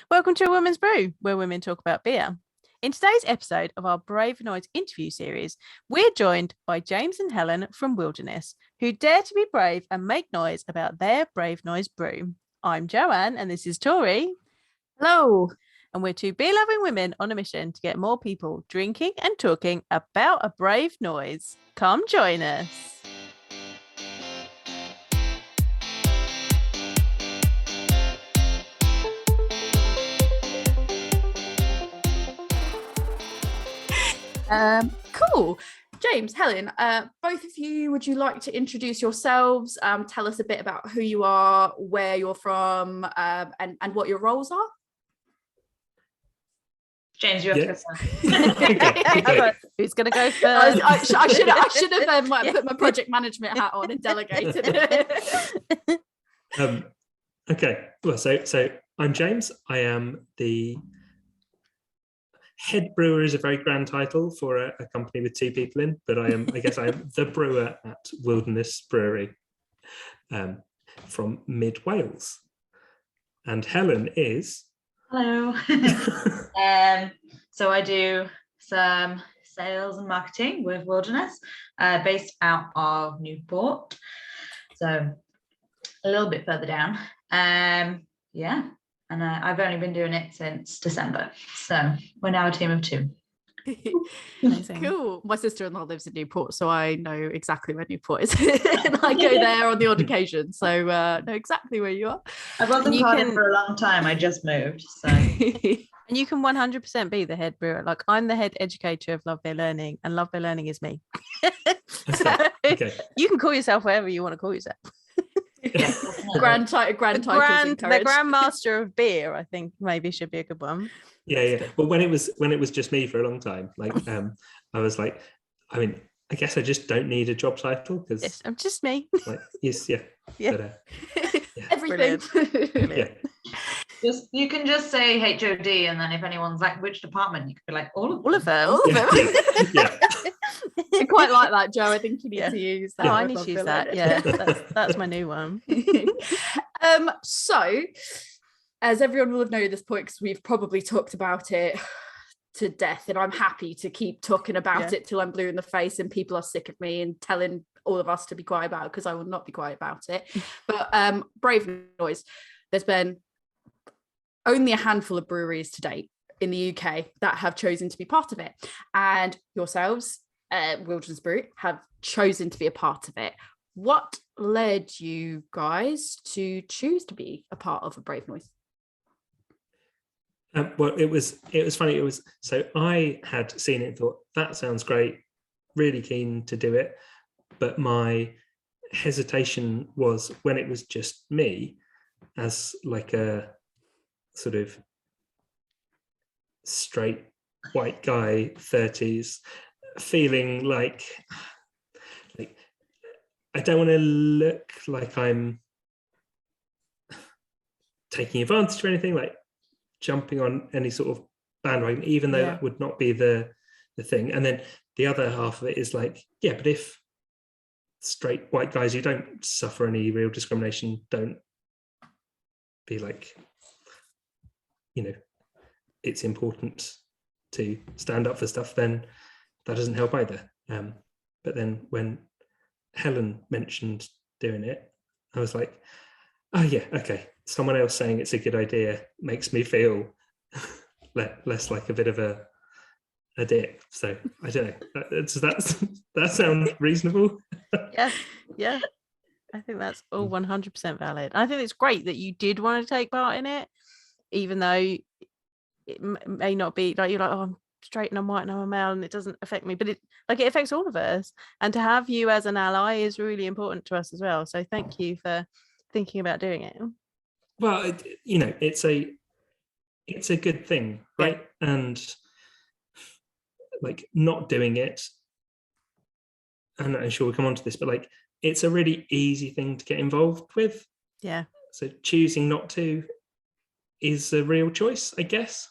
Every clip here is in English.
Welcome to A Woman's Brew, where women talk about beer. In today's episode of our Brave Noise interview series, we're joined by James and Helen from Wilderness, who dare to be brave and make noise about their Brave Noise brew. I'm Joanne, and this is Tori. Hello. And we're two beer-loving women on a mission to get more people drinking and talking about a brave noise. Come join us. Cool. James, Helen, both of you, would you like to introduce yourselves? Tell us a bit about who you are, where you're from, and what your roles are. James, you have to Okay. Who's going to go first? I should have put my project management hat on and delegated. Okay. Well, so I'm James. I am the head brewer. Is a very grand title for a company with two people in, but I am the brewer at Wilderness Brewery from mid Wales. And Helen is. Hello. So I do some sales and marketing with Wilderness, based out of Newport. So a little bit further down. And I've only been doing it since December. So we're now a team of two. Cool. My sister-in-law lives in Newport, so I know exactly where Newport is. And I go there on the odd occasion, so know exactly where you are. I wasn't in for a long time. I just moved. So and you can 100% be the head brewer. Like, I'm the head educator of Love Beer Learning, and Love Beer Learning is me. Okay. You can call yourself whatever you want to call yourself. Grand title. The grandmaster of beer, I think, maybe should be a good one. Yeah. Well, when it was just me for a long time, I was like, I mean, I guess I just don't need a job title because yes, I'm just me. Yeah. But, Everything. Brilliant. Yeah. You can just say HOD, and then if anyone's like, which department, you could be like, all of them. Yeah. I quite like that, Joe. I think you need to use that. Oh, I need to use that. Yeah, that's my new one. So, as everyone will have known at this point, because we've probably talked about it to death, and I'm happy to keep talking about it till I'm blue in the face and people are sick of me and telling all of us to be quiet about it, because I will not be quiet about it. But Brave Noise, there's been only a handful of breweries to date in the UK that have chosen to be part of it, and yourselves, Wilderness Brewery, have chosen to be a part of it. What led you guys to choose to be a part of a Brave Noise? Well, it was funny. So I had seen it and thought, that sounds great, really keen to do it. But my hesitation was when it was just me, as like a sort of straight white guy, 30s, feeling like I don't want to look like I'm taking advantage or anything, like jumping on any sort of bandwagon, even though that would not be the thing. And then the other half of it is like, but if straight white guys who don't suffer any real discrimination don't be like, it's important to stand up for stuff, then that doesn't help either. But then when Helen mentioned doing it, I was like, oh yeah, okay, someone else saying it's a good idea makes me feel less like a bit of a dick. So I don't know, that sounds reasonable. yeah I think that's all 100% valid. I think it's great that you did want to take part in it, even though it may not be like you're like, oh, I'm straight and I'm white and I'm a male and it doesn't affect me, but it affects all of us, and to have you as an ally is really important to us as well. So thank you for thinking about doing it. Well, it's a good thing, right? And like not doing it, and I'm sure we'll come on to this, but like it's a really easy thing to get involved with. Yeah. So choosing not to is a real choice, I guess.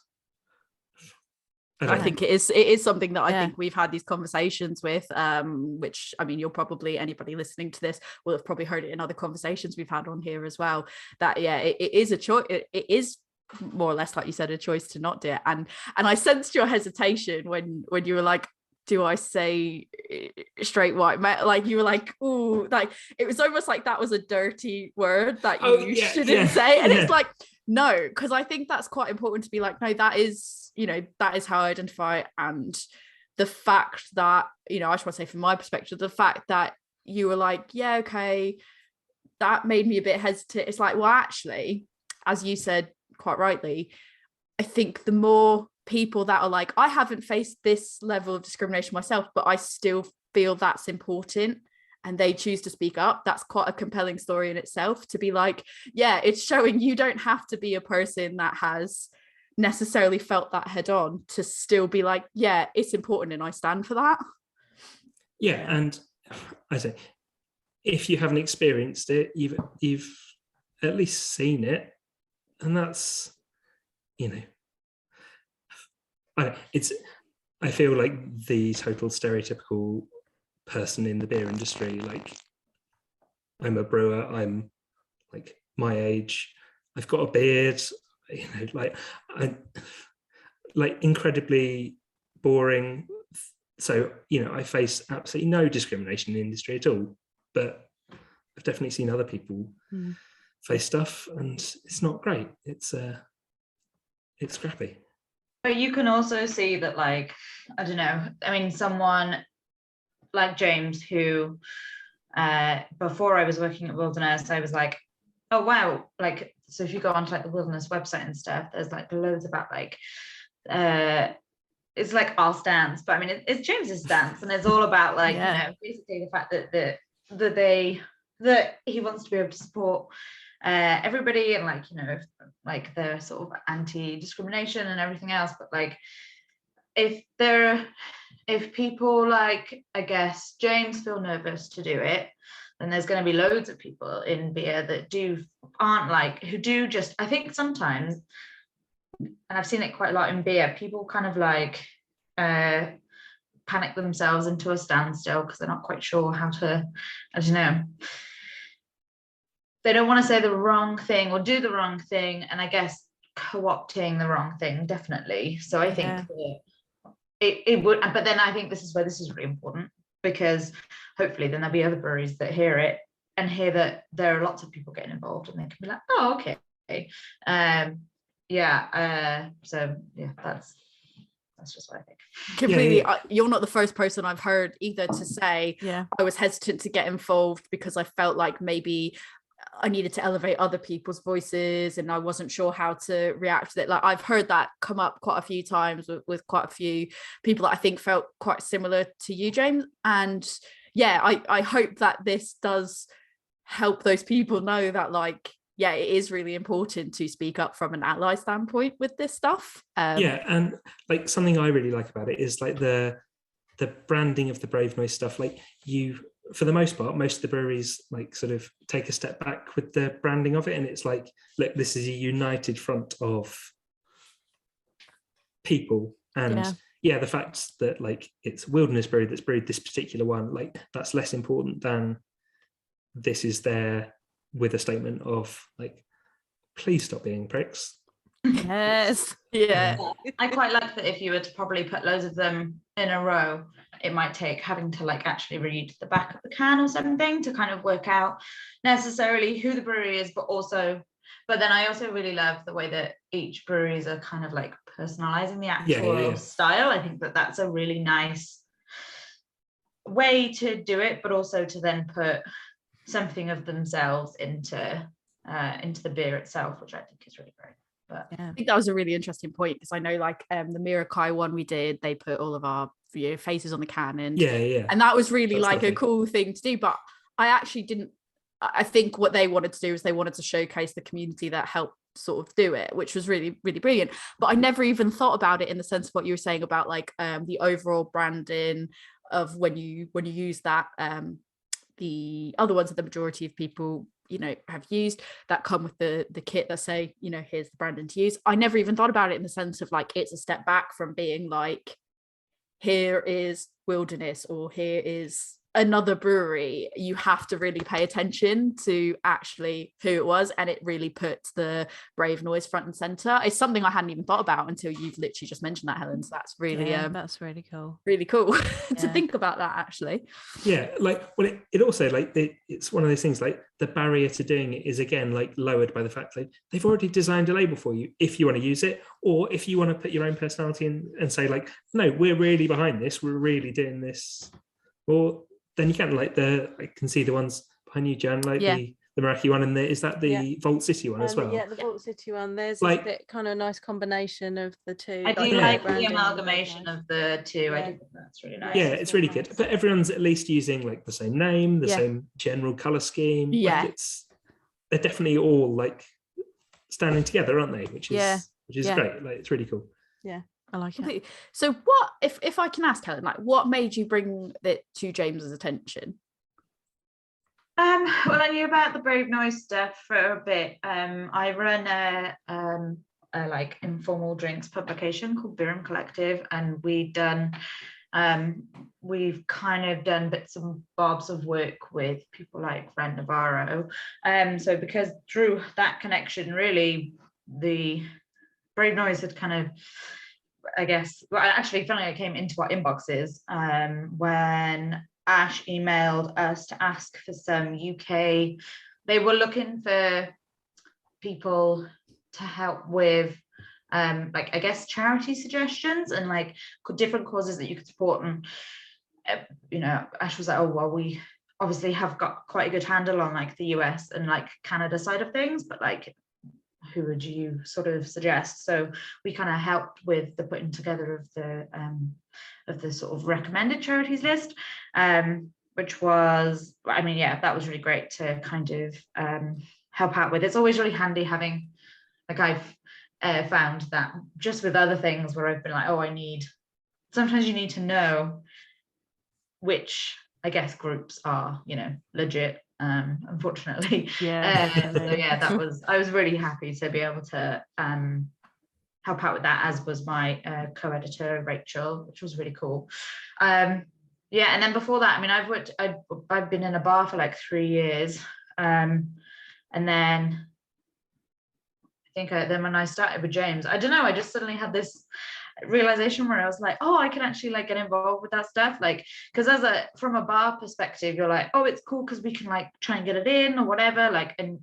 I think it is something that I think we've had these conversations with, which, I mean, anybody listening to this will have probably heard it in other conversations we've had on here as well, that it is a choice. It is more or less, like you said, a choice to not do it. And I sensed your hesitation when you were like, do I say straight white male? Like you were like, ooh, like it was almost like that was a dirty word that you shouldn't say. And it's like, no, because I think that's quite important to be like, no, that is, you know, that is how I identify. And the fact that, you know, I just want to say from my perspective, the fact that you were like, yeah, okay, that made me a bit hesitant. It's like, well, actually, as you said quite rightly, I think the more people that are like, I haven't faced this level of discrimination myself, but I still feel that's important, and they choose to speak up, that's quite a compelling story in itself, to be like, yeah, it's showing you don't have to be a person that has necessarily felt that head on to still be like, yeah, it's important and I stand for that. Yeah, and I say, if you haven't experienced it, you've at least seen it, and that's, you know, I feel like the total stereotypical person in the beer industry, like, I'm a brewer, I'm like my age, I've got a beard, you know, like incredibly boring. So, you know, I face absolutely no discrimination in the industry at all, but I've definitely seen other people face stuff, and it's not great. It's scrappy. But you can also see that, like, I don't know, I mean, someone like James, who before I was working at Wilderness, I was like, oh wow, like, so if you go onto like the Wilderness website and stuff, there's like loads about like it's like our stance, but I mean it's James's stance, and it's all about like, you know, basically the fact that he wants to be able to support everybody, and like, you know, like they're sort of anti-discrimination and everything else, but like if people like, I guess, James feel nervous to do it, then there's going to be loads of people in beer that who do just, I think sometimes, and I've seen it quite a lot in beer, people kind of like panic themselves into a standstill because they're not quite sure how to, I don't know, they don't want to say the wrong thing or do the wrong thing, and I guess co-opting the wrong thing, definitely. So I think that it would, but then I think this is where this is really important, because hopefully then there'll be other breweries that hear it and hear that there are lots of people getting involved, and they can be like, oh, okay. So yeah, that's just what I think. Completely. You're not the first person I've heard either to say I was hesitant to get involved because I felt like maybe I needed to elevate other people's voices and I wasn't sure how to react to it. Like, I've heard that come up quite a few times with quite a few people that I think felt quite similar to you, James. And yeah, I hope that this does help those people know that, like, yeah, it is really important to speak up from an ally standpoint with this stuff. And like something I really like about it is like the branding of the Brave Noise stuff. Like, you, for the most part, most of the breweries like sort of take a step back with the branding of it, and it's like, look, this is a united front of people, and the fact that like it's Wilderness Brewery that's brewed this particular one, like that's less important than this is there with a statement of like, please stop being pricks. Yes. I quite like that if you were to probably put loads of them in a row, it might take having to like actually read the back of the can or something to kind of work out necessarily who the brewery is, but then I also really love the way that each breweries are kind of like personalizing the actual style. I think that that's a really nice way to do it, but also to then put something of themselves into the beer itself, which I think is really great. But I think that was a really interesting point, because I know like the Mirakai one we did, they put all of our faces on the can, and and that was really like a cool thing to do. But I think what they wanted to do is they wanted to showcase the community that helped sort of do it, which was really, really brilliant. But I never even thought about it in the sense of what you were saying about like the overall branding of when you use that, the other ones that the majority of people, you know, have used, that come with the kit that say, you know, here's the branding to use. I never even thought about it in the sense of like, it's a step back from being like, here is Wilderness, or here is another brewery, you have to really pay attention to actually who it was, and it really puts the Brave noise front and center. It's something I hadn't even thought about until you've literally just mentioned that, Helen. So that's really that's really cool. really cool to think about that, actually. Yeah, like, well, it also, like, it's one of those things, like, the barrier to doing it is, again, like, lowered by the fact like they've already designed a label for you if you want to use it, or if you want to put your own personality in and say, like, no, we're really behind this, we're really doing this. Or then you can, like, I can see the ones behind you, Jan, like the Meraki one, and is that the Vault City one as well? Yeah, the Vault City one. There's like, a bit kind of nice combination of the two. I do like the amalgamation of the two. I do think that's really nice. Yeah, it's really good. But everyone's at least using, like, the same name, the same general color scheme. Yeah, like, they're definitely all, like, standing together, aren't they? Which is great. Like, it's really cool. Yeah, I like it. So what, if I can ask, Helen, like, what made you bring it to James's attention? Well, I knew about the Brave Noise stuff for a bit. I run a like informal drinks publication called Beer and Collective, and we've kind of done bits and bobs of work with people like Fred Navarro. So because through that connection, really, the Brave Noise had kind of, I guess, well, actually, finally, it came into our inboxes when Ash emailed us to ask for some UK. They were looking for people to help with, like, I guess, charity suggestions and, like, different causes that you could support. And you know, Ash was like, oh, well, we obviously have got quite a good handle on, like, the US and, like, Canada side of things, but, like, who would you sort of suggest? So we kind of helped with the putting together of the sort of recommended charities list, which was, I mean, yeah, that was really great to kind of help out with. It's always really handy having, like, I've found that just with other things where I've been like, oh, sometimes you need to know which, I guess, groups are, you know, legit, unfortunately. So yeah, I was really happy to be able to help out with that, as was my co-editor Rachel, which was really cool. Yeah, and then before that, I mean, I've been in a bar for like 3 years, and then I think then when I started with James, I don't know, I just suddenly had this realization where I was like, oh, I can actually, like, get involved with that stuff, like, because from a bar perspective, you're like, oh, it's cool because we can, like, try and get it in or whatever, like, and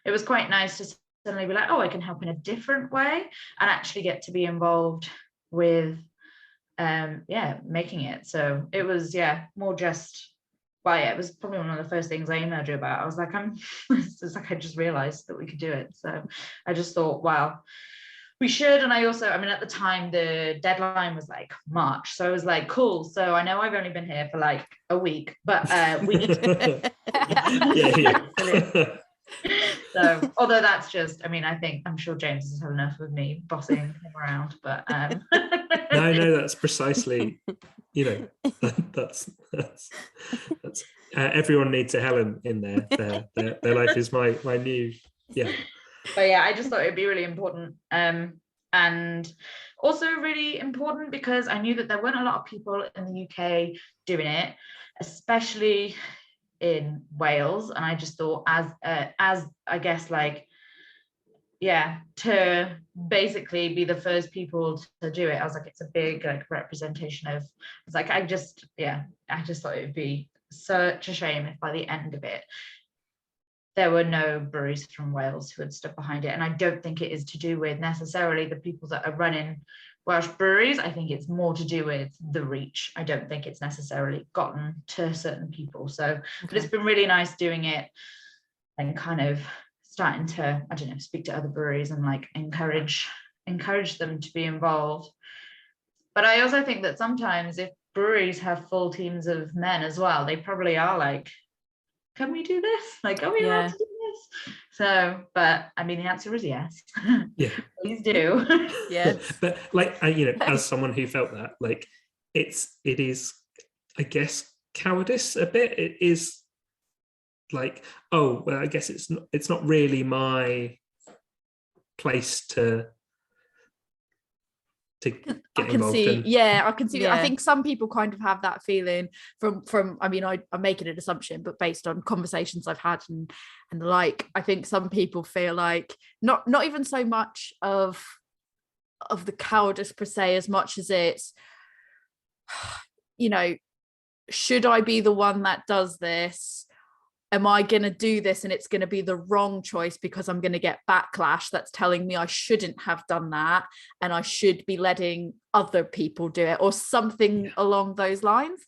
it was quite nice to suddenly be like, oh, I can help in a different way and actually get to be involved with making it. So it was more just, well, yeah, it was probably one of the first things I emailed you about. I was like, it's like I just realized that we could do it. So I just thought, wow, we should. And I mean, at the time the deadline was like March, so I was like, cool, so I know I've only been here for like a week, but we need yeah. So although that's just, I mean, I'm sure James has had enough of me bossing him around, but no, that's precisely, you know, that's everyone needs a Helen in there. Their life is my new, but yeah, I just thought it'd be really important, and also really important because I knew that there weren't a lot of people in the UK doing it, especially in Wales, and I just thought as I guess, like, to basically be the first people to do it, I was like, it's a big, like, representation of, it's like, I just thought it would be such a shame if by the end of it there were no breweries from Wales who had stood behind it. And I don't think it is to do with necessarily the people that are running Welsh breweries. I think it's more to do with the reach. I don't think it's necessarily gotten to certain people. So, but it's been really nice doing it and kind of starting to, I don't know, speak to other breweries and, like, encourage them to be involved. But I also think that sometimes if breweries have full teams of men as well, they probably are like, can we do this? Like, are we allowed to do this? So, but I mean, the answer is yes. Yeah. Please do. Yes. But, like, you know, as someone who felt that, like, it is, I guess, cowardice a bit. It is like, oh, well, I guess it's not really my place to to get I can involved. see, And yeah, I can see. I Yeah. think some people kind of have that feeling from. I mean, I'm making an assumption, but based on conversations I've had and the like, I think some people feel like not even so much of the cowardice per se, as much as it's, you know, should I be the one that does this? Am I going to do this and it's going to be the wrong choice because I'm going to get backlash that's telling me I shouldn't have done that and I should be letting other people do it, or something along those lines.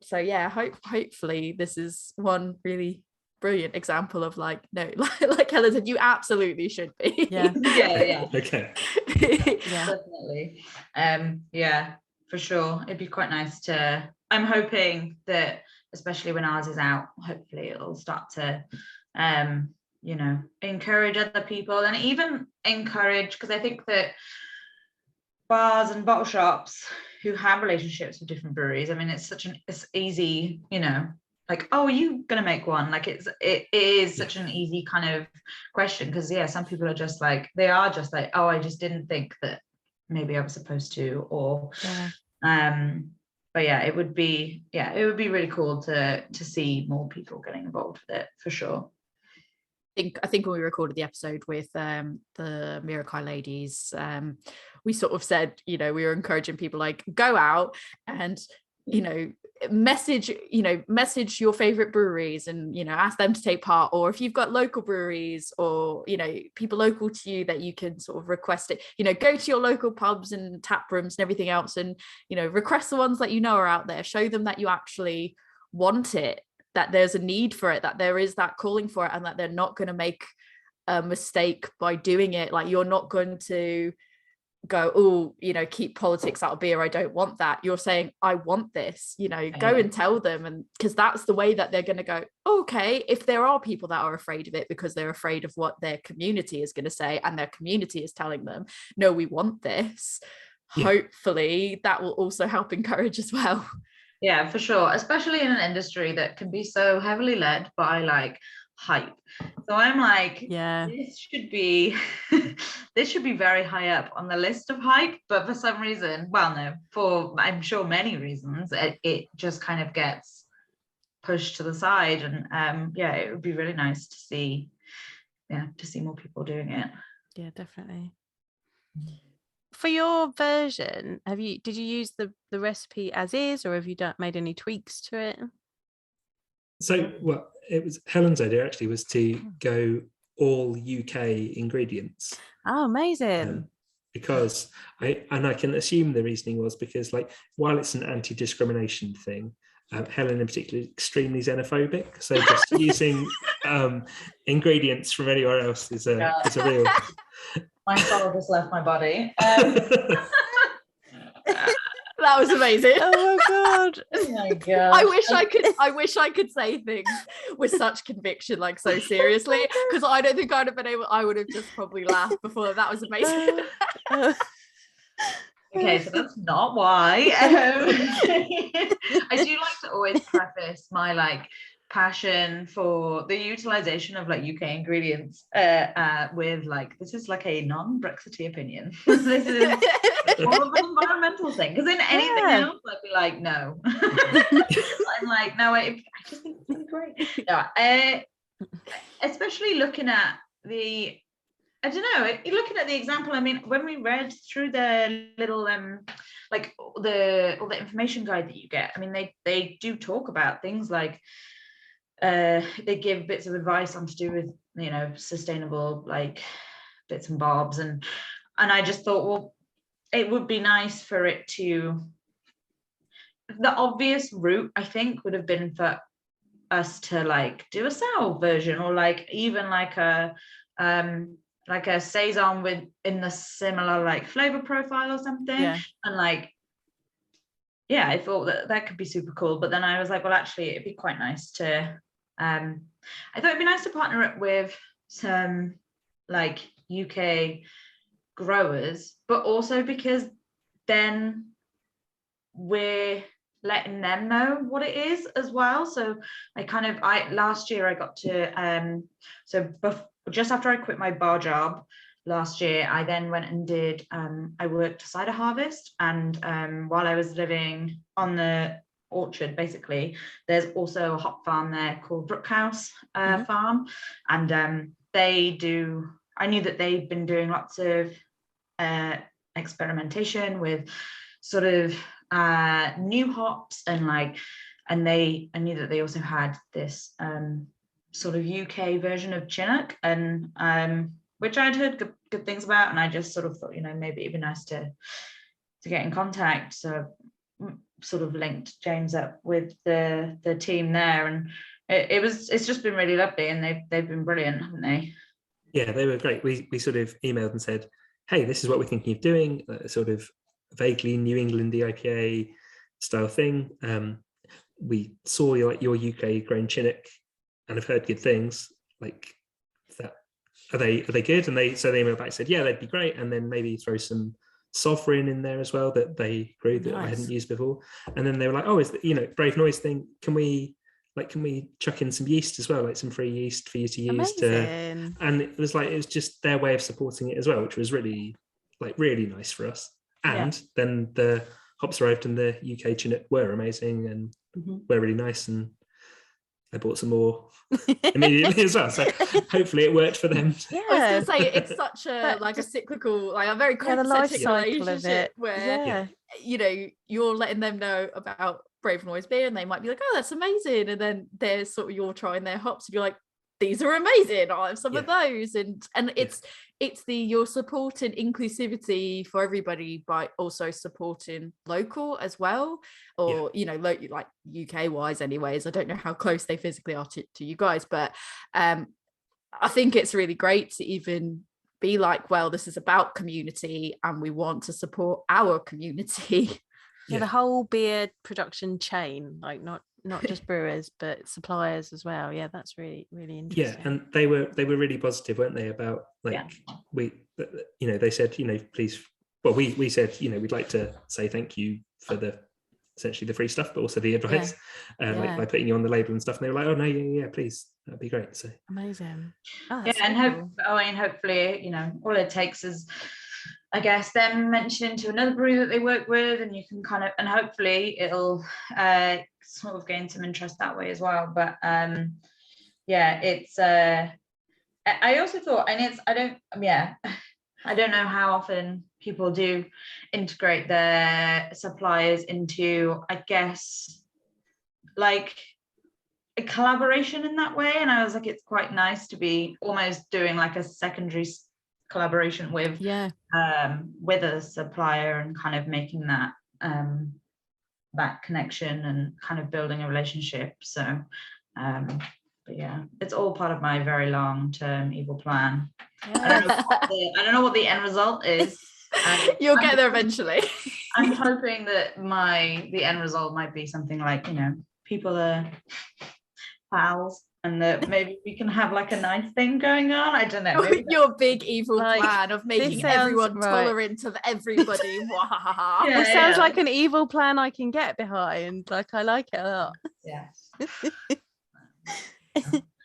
So yeah, hopefully this is one really brilliant example of like, no, like Helen said, you absolutely should be. Yeah. Yeah. okay. Yeah. Definitely. Yeah, for sure. It'd be quite nice to, I'm hoping that, especially when ours is out, hopefully it'll start to encourage other people, and even encourage, because I think that bars and bottle shops who have relationships with different breweries, I mean, it's easy, like, oh, are you gonna make one? Like it is such an easy kind of question, because some people are just like, oh, I just didn't think that maybe I was supposed to, or but it would be really cool to see more people getting involved with it, for sure. I think when we recorded the episode with the Mirakai ladies, we sort of said, we were encouraging people like, go out and message your favorite breweries and ask them to take part, or if you've got local breweries or people local to you that you can sort of request it, go to your local pubs and tap rooms and everything else, and request the ones that are out there. Show them that you actually want it, that there's a need for it, that there is that calling for it, and that they're not going to make a mistake by doing it. Like, you're not going to go, keep politics out of beer, I don't want that. You're saying, I want this, go and tell them. And because that's the way that they're going to go, okay, if there are people that are afraid of it because they're afraid of what their community is going to say, and their community is telling them, no, we want this, hopefully that will also help encourage as well. Yeah, for sure, especially in an industry that can be so heavily led by like hype. So I'm like, this should be very high up on the list of hype, but for some reason, for I'm sure many reasons, it just kind of gets pushed to the side. And it would be really nice to see more people doing it. Yeah, definitely. For your version, did you use the recipe as is, or have you made any tweaks to it? So, well, it was Helen's idea actually, was to go all UK ingredients. Oh, amazing. Because I can assume the reasoning was because, like, while it's an anti-discrimination thing, Helen in particular is extremely xenophobic. So just using ingredients from anywhere else is a real... My soul just left my body. That was amazing. Oh my god. I wish I could say things with such conviction, like so seriously, because I don't think I'd have been able. I would have just probably laughed before. That was amazing. Okay, so that's not why. I do like to always preface my like passion for the utilization of like UK ingredients with like, this is like a non-Brexity opinion. This is more of an environmental thing, because in anything else I'd be like, no. I'm like, no, I just think it's really great. No, especially looking at the, I don't know, looking at the example, I mean, when we read through the little like all the information guide that you get, I mean, they do talk about things like they give bits of advice on to do with sustainable like bits and bobs, and I just thought, well, it would be nice for it to, the obvious route I think would have been for us to like do a sour version, or like even like a saison with in the similar like flavor profile or something. And like, I thought that could be super cool, but then I was like, well, actually it'd be quite nice to I thought it'd be nice to partner it with some like UK growers, but also because then we're letting them know what it is as well. So last year I got to just after I quit my bar job, last year, I then went and did, I worked a cider harvest, and while I was living on the orchard, basically, there's also a hop farm there called Brookhouse Farm, and I knew that they've been doing lots of experimentation with sort of new hops, and I knew that they also had this sort of UK version of Chinook, and which I'd heard good things about, and I just sort of thought, maybe it'd be nice to get in contact. So sort of linked James up with the team there, and it's just been really lovely, and they've been brilliant, haven't they? Yeah, they were great. We sort of emailed and said, hey, this is what we're thinking of doing, sort of vaguely New England IPA style thing. We saw your UK grown Chinook and have heard good things. Like, that, are they good? And they emailed back and said, yeah, they'd be great, and then maybe throw some Sovereign in there as well that they grew that I hadn't used before. And then they were like, oh, is Brave Noise thing, can we chuck in some yeast as well, like some free yeast for you to use? And it was just their way of supporting it as well, which was really nice for us. And then the hops arrived, and the UK Chinook were amazing and were really nice, and I bought some more immediately as well. So hopefully it worked for them. Yeah. I was going to say, it's such a cyclical, a very copacetic relationship where, you're letting them know about Brave Noise beer, and they might be like, oh, that's amazing. And then there's sort of, you're trying their hops, and you're like, these are amazing. I'll have some of those. And it's you're supporting inclusivity for everybody by also supporting local as well, or like UK wise anyways. I don't know how close they physically are to you guys, but I think it's really great to even be like, well, this is about community and we want to support our community. The whole beer production chain, like not just brewers but suppliers as well. Yeah, that's really, really interesting. Yeah, and they were really positive, weren't they, about they said, please, well, we said, we'd like to say thank you for essentially the free stuff, but also the advice, by putting you on the label and stuff. And they were like, oh no, yeah, please, that'd be great. So amazing. And hopefully, all it takes is, I guess, them mentioning to another brewery that they work with, and you can and hopefully it'll sort of gain some interest that way as well. But it's I also thought, and I don't know how often people do integrate their suppliers into, I guess, like a collaboration in that way. And I was like, it's quite nice to be almost doing like a secondary collaboration with a supplier, and kind of making that that connection and kind of building a relationship. So but yeah, it's all part of my very long-term evil plan. I don't know what the end result is. You'll get there eventually. I'm hoping that the end result might be something like, people are pals, and that maybe we can have like a nice thing going on. I don't know. Your big evil plan of making everyone tolerant of everybody. It sounds like an evil plan I can get behind. Like, I like it a lot. Yes.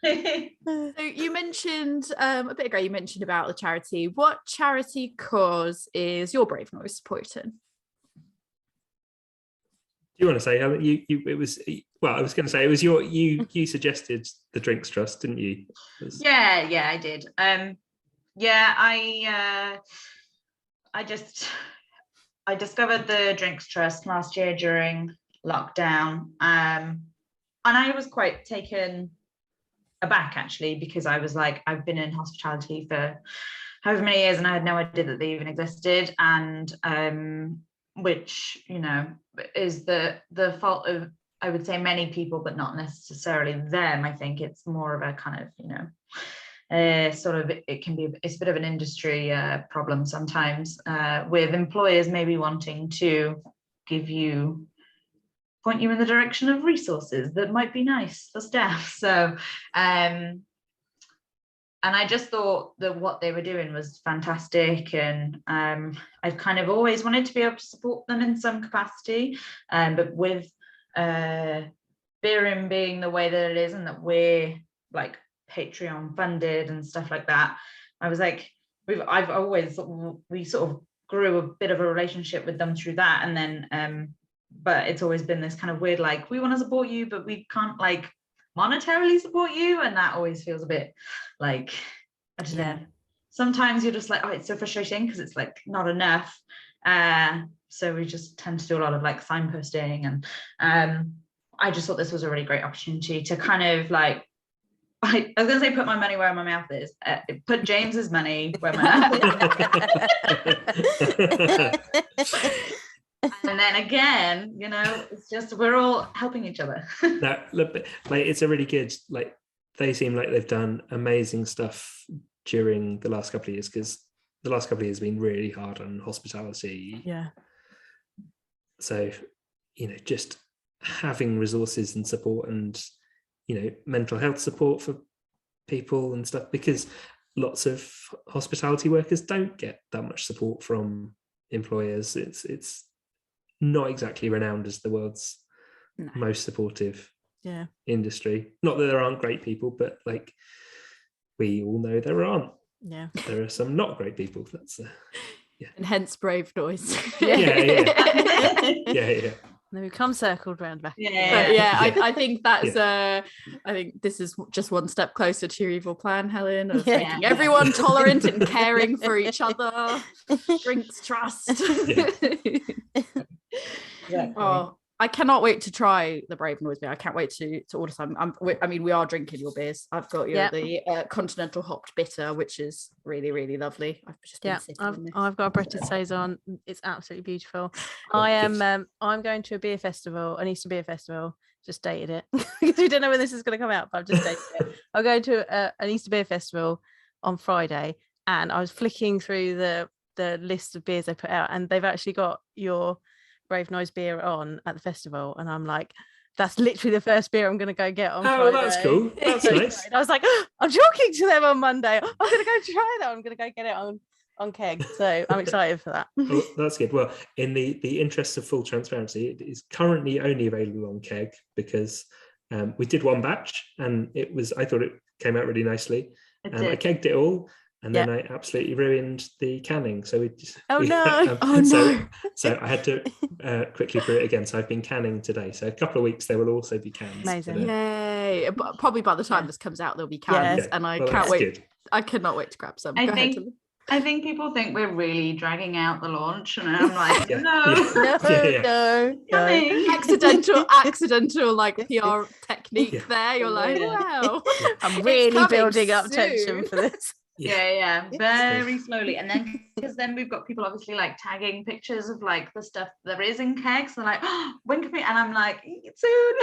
So you mentioned a bit ago, you mentioned about the charity. What charity cause is your Brave Noise supporting? Do you want to say how it was? Well, I was going to say it was you suggested the Drinks Trust, didn't you? Yeah, I did. I discovered the Drinks Trust last year during lockdown, and I was quite taken aback, actually, because I was like, I've been in hospitality for however many years, and I had no idea that they even existed, and which is the fault of, I would say, many people, but not necessarily them. I think it's more of a kind of sort of, it's a bit of an industry problem sometimes, with employers maybe wanting to point you in the direction of resources that might be nice for staff. So and I just thought that what they were doing was fantastic, and I've kind of always wanted to be able to support them in some capacity, but with Beerin being the way that it is, and that we're like Patreon funded and stuff like that, I was like, we sort of grew a bit of a relationship with them through that, and then but it's always been this kind of weird, like, we want to support you but we can't like monetarily support you, and that always feels a bit like, I don't know, sometimes you're just like, oh, it's so frustrating because it's like not enough. So we just tend to do a lot of like signposting, and I just thought this was a really great opportunity to kind of like, I was going to say put my money where my mouth is. Put James's money where my mouth is. And then again, you know, it's just, we're all helping each other. No, look, like, it's a really good, like, they seem like they've done amazing stuff during the last couple of years, because the last couple of years have been really hard on hospitality. Yeah. So, you know, just having resources and support, and, you know, mental health support for people and stuff, because lots of hospitality workers don't get that much support from employers. It's not exactly renowned as the world's most supportive industry. Not that there aren't great people, but like, we all know there aren't. Yeah, there are some not great people. That's and hence brave noise. yeah. Then we come circled round back. I think that's I think this is just one step closer to your evil plan, Helen, of making everyone tolerant and caring for each other. Drinks trust. Oh, I cannot wait to try the Brave Noise beer. I can't wait to order some. I mean, we are drinking your beers. I've got the continental hopped bitter, which is really, really lovely. I've just been sitting in this. I've got a British saison. It's absolutely beautiful. I'm going to a beer festival, an Easter beer festival. Just dated it because we don't know when this is going to come out, but I've just dated it. I'll go to an Easter beer festival on Friday, and I was flicking through the list of beers they put out, and they've actually got your Brave Noise beer on at the festival, and I'm like, that's literally the first beer I'm going to go get on Friday. That's cool. That's nice. I was like, I'm talking to them on Monday. I'm going to go try that. I'm going to go get it on keg. So I'm excited for that. Well, that's good. Well, in the interest of full transparency, it is currently only available on keg, because we did one batch, and I thought it came out really nicely. I kegged it all, and then I absolutely ruined the canning. So so I had to quickly brew it again. So I've been canning today. So a couple of weeks there will also be cans. Amazing. Yay. But probably by the time this comes out, there'll be cans. And I can't wait. Good. I cannot wait to grab some. I think people think we're really dragging out the launch, and I'm like, no. Accidental like PR technique there. You're like, wow. I'm really building up tension for this. Very slowly. And then, because then we've got people obviously like tagging pictures of like the stuff there is in kegs. They're like, oh, when can we? And I'm like, soon.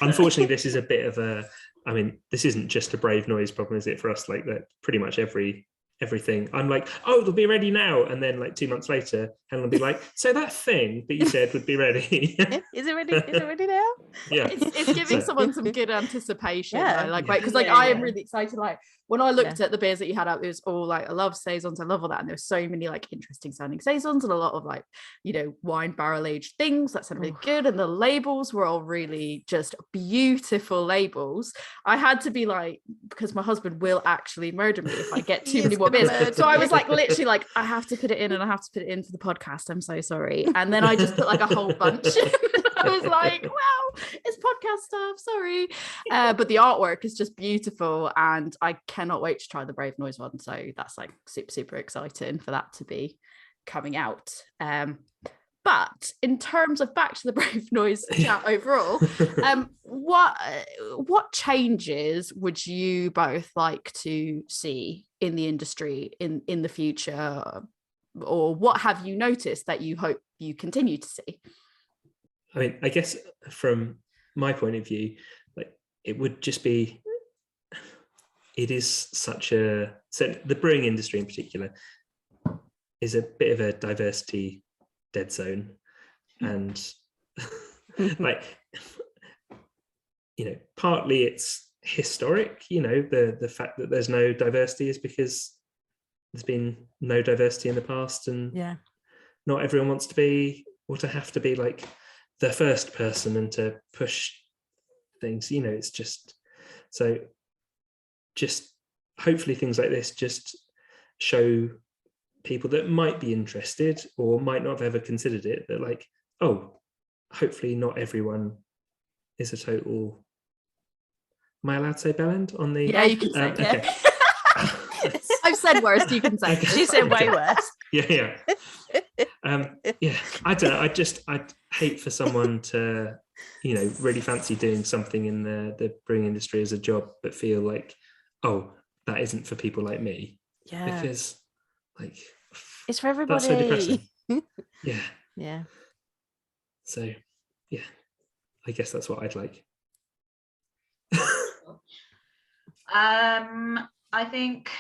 Unfortunately, this is a bit of a, I mean, this isn't just a Brave Noise problem, is it, for us? Like, that pretty much everything. I'm like, oh, they'll be ready now. And then like 2 months later, Helen will be like, so that thing that you said would be ready. Is it ready? Is it ready now? Yeah. It's giving someone some good anticipation. Because I am really excited. Like, when I looked at the beers that you had out, it was all like, I love saisons, I love all that, and there's so many like interesting sounding saisons, and a lot of like, you know, wine barrel aged things that sound really good, and the labels were all really just beautiful labels. I had to be like, because my husband will actually murder me if I get too many more beers. So I was like, literally like, I have to put it in, and I have to put it in for the podcast. I'm so sorry. And then I just put like a whole bunch. I was like, wow, it's podcast stuff, sorry. But the artwork is just beautiful, and I cannot wait to try the Brave Noise one. So that's like super, super exciting for that to be coming out. But in terms of back to the Brave Noise chat overall, what changes would you both like to see in the industry in the future, or what have you noticed that you hope you continue to see? I mean, I guess from my point of view, like, it would just be, it is such a, so the brewing industry in particular is a bit of a diversity dead zone. And like, you know, partly it's historic, you know, the fact that there's no diversity is because there's been no diversity in the past, and not everyone wants to be, or to have to be like the first person and to push things, you know. It's just, so just hopefully things like this just show people that might be interested or might not have ever considered it, that like, oh, hopefully not everyone is a total. Am I allowed to say bellend on the? Yeah, you can say it. Okay. I've said worse, you can say. Okay. She said way Okay. worse. Yeah. Yeah. I don't know. I'd hate for someone to, really fancy doing something in the brewing industry as a job, but feel like, oh, that isn't for people like me. Yeah. Because, like, It's for everybody. that's so depressing. Yeah. Yeah. So, yeah, I guess that's what I'd like. I think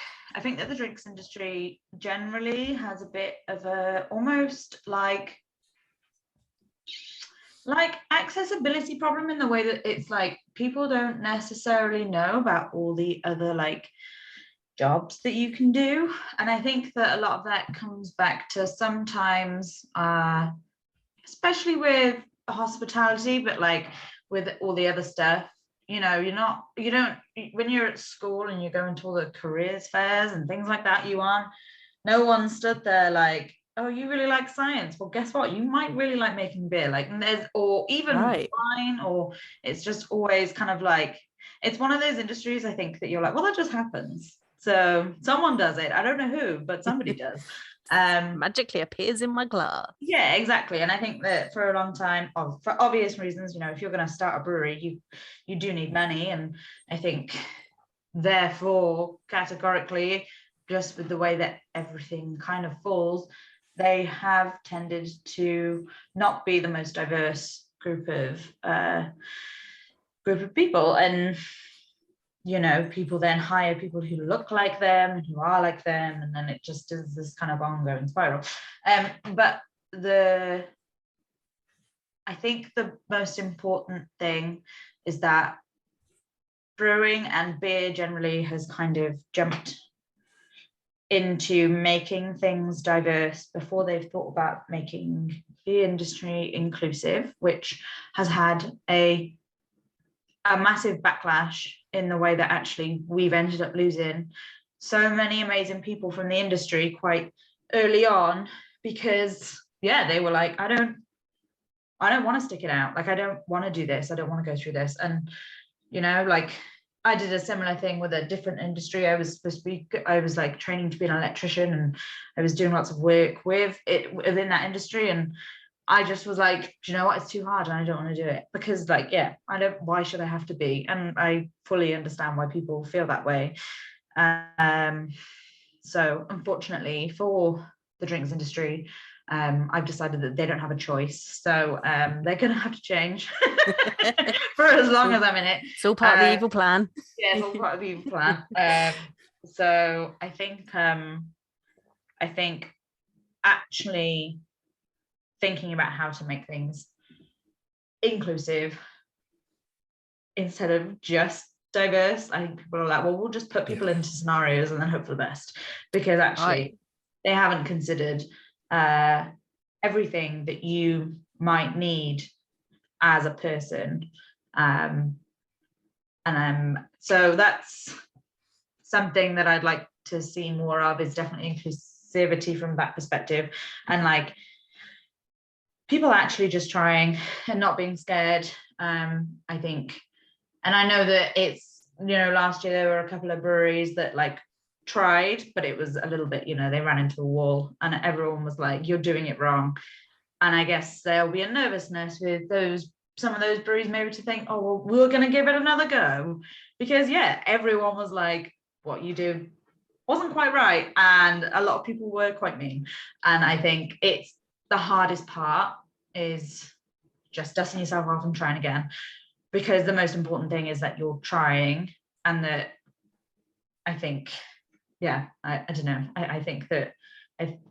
that the drinks industry generally has a bit of a almost like accessibility problem, in the way that it's like people don't necessarily know about all the other like jobs that you can do. And I think that a lot of that comes back to sometimes especially with hospitality, but like with all the other stuff, you don't, when you're at school and you're going to all the careers fairs and things like that, no one stood there like, oh, you really like science, well guess what, you might really like making beer, like, or even wine, or it's just always kind of like, it's one of those industries, I think, that you're like, well, that just happens, so someone does it, I don't know who, but somebody does. Magically appears in my glass. Yeah, exactly. And I think that for a long time, for obvious reasons, if you're going to start a brewery, you do need money, and I think therefore categorically, just with the way that everything kind of falls, they have tended to not be the most diverse group of people, and people then hire people who look like them, who are like them, and then it just is this kind of ongoing spiral. But I think the most important thing is that brewing and beer generally has kind of jumped into making things diverse before they've thought about making the industry inclusive, which has had a massive backlash in the way that actually we've ended up losing so many amazing people from the industry quite early on, because they were like, I don't want to stick it out, like I don't want to do this, I don't want to go through this. And like I did a similar thing with a different industry. I was like training to be an electrician, and I was doing lots of work with it within that industry, and I just was like, do you know what, it's too hard and I don't want to do it, because like, why should I have to be? And I fully understand why people feel that way. So unfortunately for the drinks industry, I've decided that they don't have a choice. So they're going to have to change for as long as I'm in it. It's all part of the evil plan. Yeah, it's all part of the evil plan. So I think actually thinking about how to make things inclusive instead of just diverse, I think people are like, well, we'll just put people into scenarios and then hope for the best, because actually they haven't considered everything that you might need as a person. So that's something that I'd like to see more of, is definitely inclusivity from that perspective, and like people actually just trying and not being scared. I think, and I know that it's, last year there were a couple of breweries that like tried, but it was a little bit, they ran into a wall and everyone was like, you're doing it wrong. And I guess there'll be a nervousness with some of those breweries maybe to think, oh, well, we're going to give it another go, because everyone was like, what you do wasn't quite right, and a lot of people were quite mean. And I think it's the hardest part is just dusting yourself off and trying again, because the most important thing is that you're trying, and that I think I don't know, I think that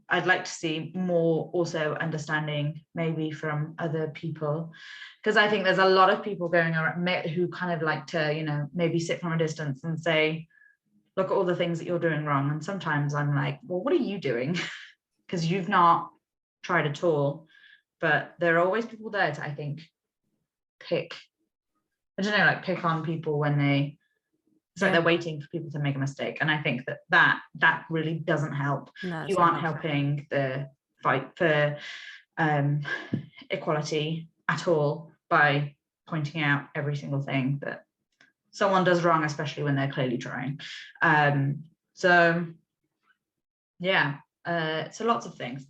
I'd like to see more also understanding maybe from other people, because I think there's a lot of people going around who kind of like to maybe sit from a distance and say, look at all the things that you're doing wrong. And sometimes I'm like, well, what are you doing? Because you've not tried at all. But there are always people there to, I think, pick on people when they It's like they're waiting for people to make a mistake. And I think that really doesn't help. No, You aren't helping the fight for equality at all by pointing out every single thing that someone does wrong, especially when they're clearly trying. So lots of things.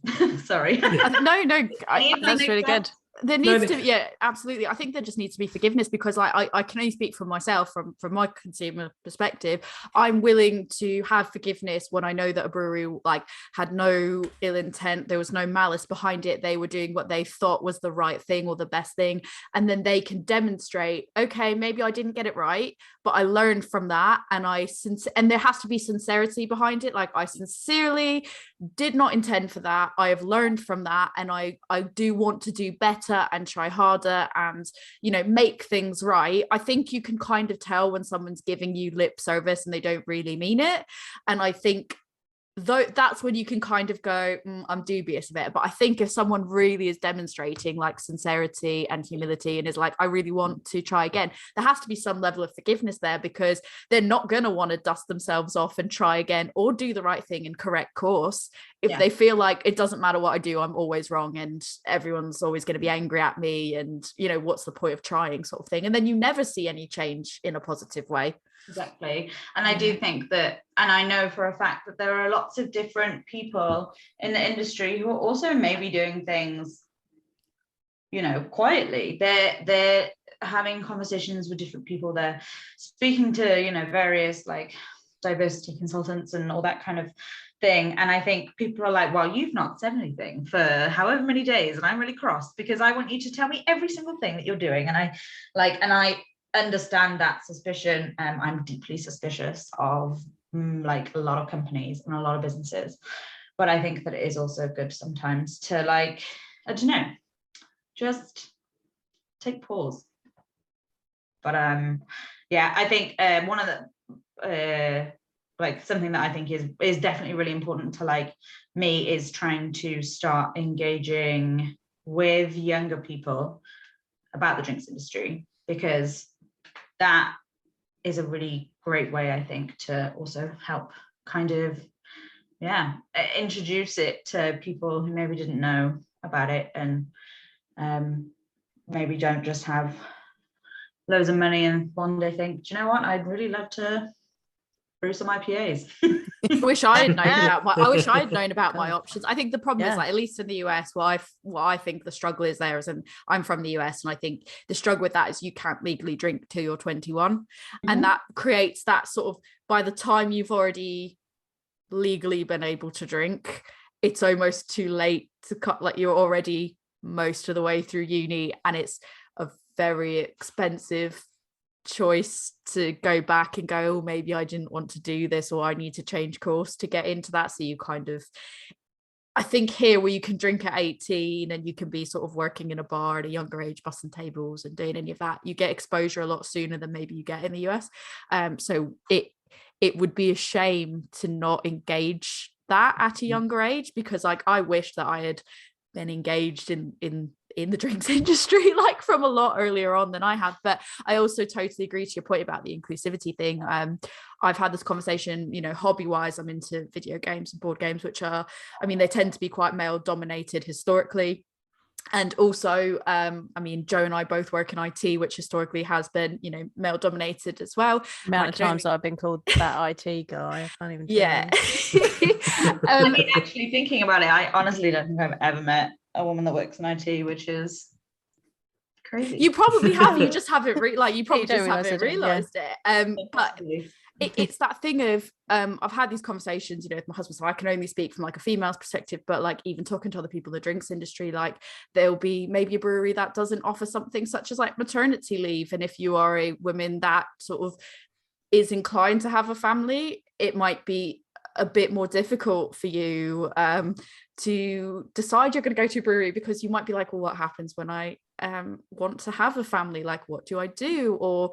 Sorry. That's really good. There needs to be, absolutely. I think there just needs to be forgiveness, because I can only speak for myself from my consumer perspective. I'm willing to have forgiveness when I know that a brewery like had no ill intent, there was no malice behind it, they were doing what they thought was the right thing or the best thing, and then they can demonstrate, okay, maybe I didn't get it right, but I learned from that, and and there has to be sincerity behind it. Like, I sincerely did not intend for that, I have learned from that, and I do want to do better and try harder and, you know, make things right. I think you can kind of tell when someone's giving you lip service and they don't really mean it, and I think though that's when you can kind of go, I'm dubious of it. But I think if someone really is demonstrating like sincerity and humility and is like, I really want to try again, there has to be some level of forgiveness there, because they're not going to want to dust themselves off and try again or do the right thing and correct course if they feel like it doesn't matter what I do, I'm always wrong and everyone's always going to be angry at me, and, you know, what's the point of trying, sort of thing. And then you never see any change in a positive way. Exactly. And I do think that, and I know for a fact that there are lots of different people in the industry who are also maybe doing things, you know, quietly. They're having conversations with different people, they're speaking to, you know, various like diversity consultants and all that kind of thing. And I think people are like, well, you've not said anything for however many days, and I'm really cross because I want you to tell me every single thing that you're doing. And I understand that suspicion. I'm deeply suspicious of like a lot of companies and a lot of businesses, but I think that it is also good sometimes to, like, I don't know, just take pause. But I think one of the like something that I think is definitely really important to like me is trying to start engaging with younger people about the drinks industry, because that is a really great way, I think, to also help kind of, introduce it to people who maybe didn't know about it, and maybe don't just have loads of money and one day think, do you know what, I'd really love to brew some IPAs. I wish I had known about my options. I think the problem is, like, at least in the US, what I think the struggle is there is, and I'm from the US, and I think the struggle with that is you can't legally drink till you're 21, and that creates that sort of, by the time you've already legally been able to drink, it's almost too late to cut, like you're already most of the way through uni, and it's a very expensive choice to go back and go, oh, maybe I didn't want to do this, or I need to change course to get into that. So you kind of, I think here where you can drink at 18 and you can be sort of working in a bar at a younger age, bussing tables and doing any of that, you get exposure a lot sooner than maybe you get in the US. So it would be a shame to not engage that at a younger age, because like I wish that I had been engaged in the drinks industry like from a lot earlier on than I have. But I also totally agree to your point about the inclusivity thing. I've had this conversation, you know, hobby wise, I'm into video games and board games, which are, I mean, they tend to be quite male dominated historically. And also, I mean, Joe and I both work in IT, which historically has been, you know, male dominated as well. Amount of times that I've been called that IT guy, I can't even tell you. I mean, actually thinking about it, I honestly don't think I've ever met a woman that works in IT, which is crazy. You probably have, you just haven't you probably just haven't realized it. But it's that thing of I've had these conversations, you know, with my husband, so I can only speak from like a female's perspective, but like even talking to other people in the drinks industry, like there'll be maybe a brewery that doesn't offer something such as like maternity leave, and if you are a woman that sort of is inclined to have a family, it might be a bit more difficult for you to decide you're going to go to a brewery, because you might be like, well, what happens when I want to have a family? Like, what do I do? Or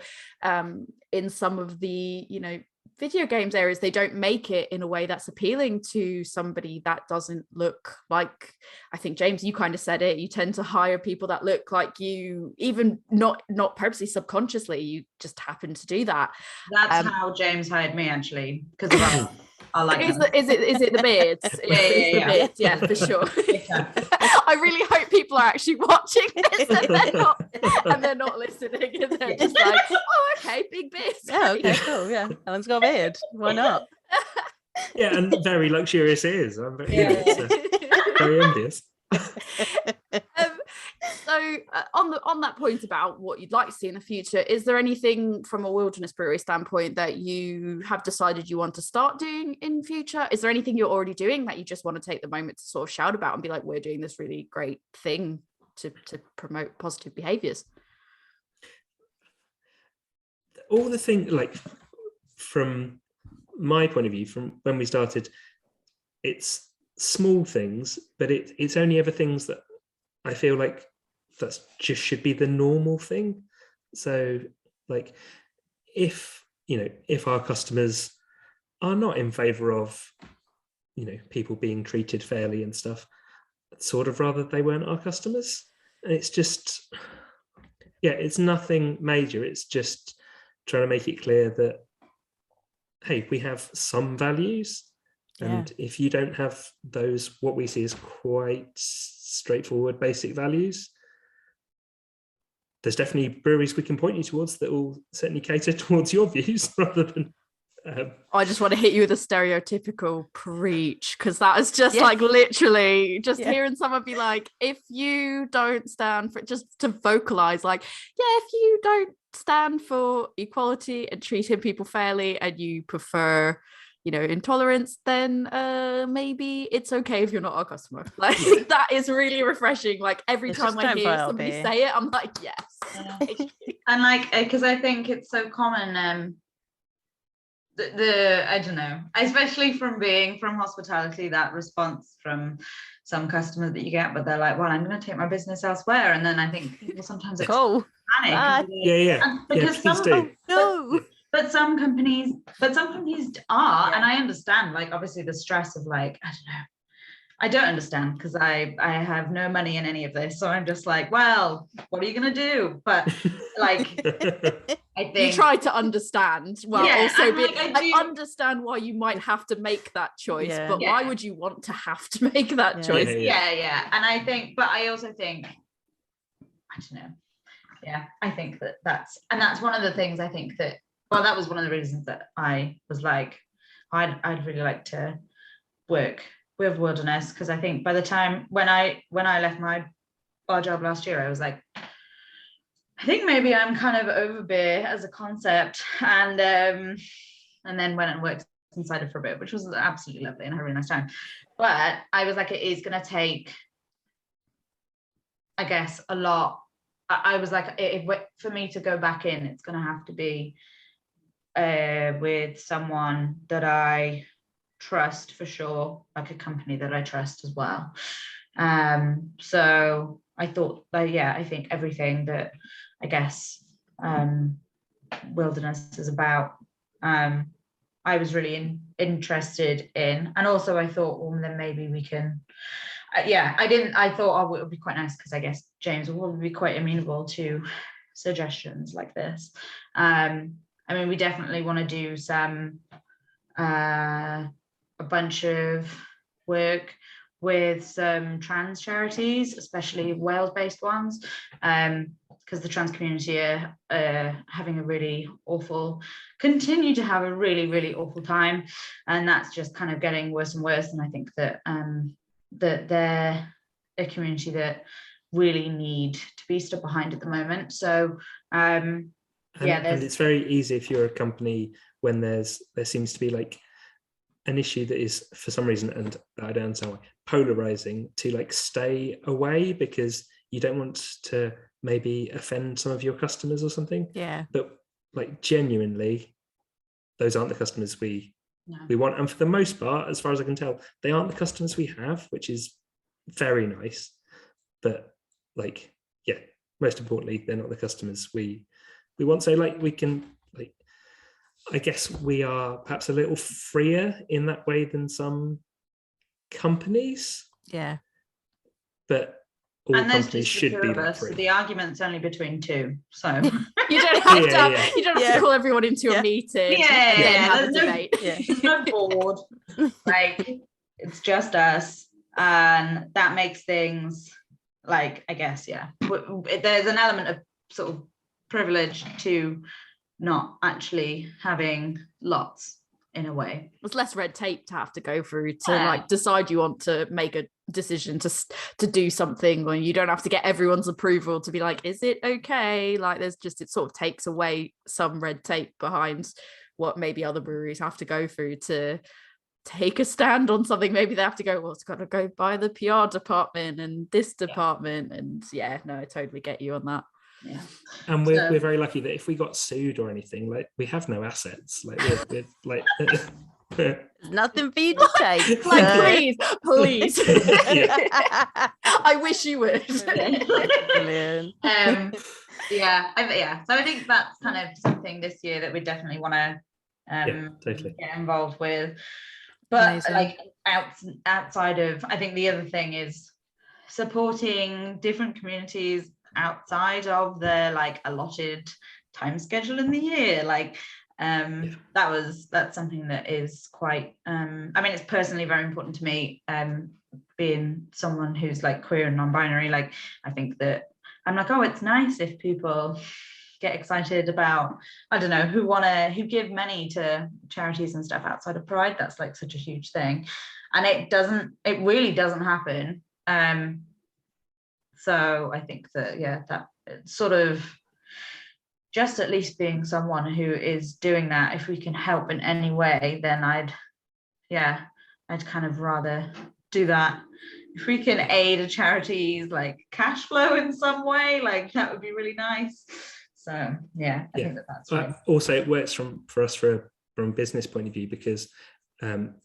in some of the, you know, video games areas, they don't make it in a way that's appealing to somebody that doesn't look like, I think James, you kind of said it, you tend to hire people that look like you, even not purposely, subconsciously, you just happen to do that. That's how James hired me, actually, because of our likeness. Is it the beards? Yeah, for sure. I really hope people are actually watching this and they're not listening, and they're just like, oh, okay, big beard. Yeah, okay, cool. Yeah, Helen's got a beard. Why not? Yeah, and very luxurious ears. I'm very envious. So on that point about what you'd like to see in the future, is there anything from a Wilderness Brewery standpoint that you have decided you want to start doing in future? Is there anything you're already doing that you just want to take the moment to sort of shout about and be like, we're doing this really great thing to promote positive behaviors? All the things, like, from my point of view, from when we started, it's small things, but it's only ever things that I feel like that's just should be the normal thing. So, like, if our customers are not in favor of people being treated fairly and stuff, I'd sort of rather they weren't our customers. And it's just, it's nothing major. It's just trying to make it clear that, hey, we have some values, and if you don't have those, what we see as quite straightforward basic values, there's definitely breweries we can point you towards that will certainly cater towards your views rather than I just want to hit you with a stereotypical preach, because that is just like literally just hearing someone be like, if you don't stand for, just to vocalize, like, if you don't stand for equality and treating people fairly and you prefer intolerance, then maybe it's okay if you're not our customer. Like, that is really refreshing. Like, every time I hear somebody say it, I'm like, yes. And like, because I think it's so common, the I don't know, especially from being from hospitality, that response from some customers that you get, but they're like, well, I'm going to take my business elsewhere. And then I think people sometimes panic. Because But some companies are, and I understand, like, obviously the stress of, like, I don't know, I don't understand, because I have no money in any of this, so I'm just like, well, what are you gonna do? But like, I think you try to understand, also I understand why you might have to make that choice, but why would you want to have to make that choice? And I think, but I also think, I don't know, I think that's one of the things, I think that, well, that was one of the reasons that I was like, I'd really like to work with Wilderness, because I think by the time when I left my bar job last year, I was like, I think maybe I'm kind of over beer as a concept, and then went and worked inside it for a bit, which was absolutely lovely and had a really nice time. But I was like, it is going to take, I guess, a lot. I was like, for me to go back in, it's going to have to be with someone that I trust for sure, like a company that I trust as well. So I thought, I think everything that, I guess, Wilderness is about, I was really interested in. And also I thought, well, then maybe we can, I thought, oh, it would be quite nice, because I guess James will be quite amenable to suggestions like this. I mean, we definitely want to do some, a bunch of work with some trans charities, especially Wales-based ones, because the trans community are having a really awful, continue to have a really, really awful time, and that's just kind of getting worse and worse. And I think that that they're a community that really need to be stood behind at the moment. So and it's very easy if you're a company when there seems to be like an issue that is, for some reason, and I don't understand why, polarizing, to like stay away because you don't want to maybe offend some of your customers or something. But like, genuinely, those aren't the customers we want, and for the most part, as far as I can tell, they aren't the customers we have, which is very nice. But like, most importantly, they're not the customers we want. So like, we can, like, I guess we are perhaps a little freer in that way than some companies, Yeah. but all And there's companies just the should two be of that us. free. The argument's only between two, so You don't have Yeah, to. yeah. You don't have Yeah. to call everyone into Yeah. a meeting Yeah, and then yeah, have a there's no- debate. Yeah. there's no board. Like, it's just us, and that makes things like, I guess, yeah. There's an element of sort of privilege to not actually having lots, in a way. There's less red tape to have to go through to Yeah. like decide you want to make a decision to do something, or you don't have to get everyone's approval to be like, is it okay? Like, there's just, it sort of takes away some red tape behind what maybe other breweries have to go through to take a stand on something. Maybe they have to go, well, it's got to go by the PR department and this department, and yeah, no, I totally get you on that. Yeah. And we're So- very lucky that if we got sued or anything, like, we have no assets. Like, we're like, There's nothing for you to take. Like, so- please. Yeah. I wish you would. Brilliant. So I think that's kind of something this year that we definitely want to totally. get involved with. But Amazing. like outside of, I think the other thing is supporting different communities outside of their like allotted time schedule in the year. Like that's something that is quite I mean, it's personally very important to me, being someone who's like queer and non-binary. Like, I think that I'm like, oh, it's nice if people get excited about, I don't know, who give money to charities and stuff outside of Pride. That's like such a huge thing, and it really doesn't happen. So I think that, yeah, that sort of just at least being someone who is doing that, if we can help in any way, then I'd kind of rather do that. If we can aid a charity's like cash flow in some way, like, that would be really nice. So yeah, I think that's right. Also, it works for us from a business point of view, because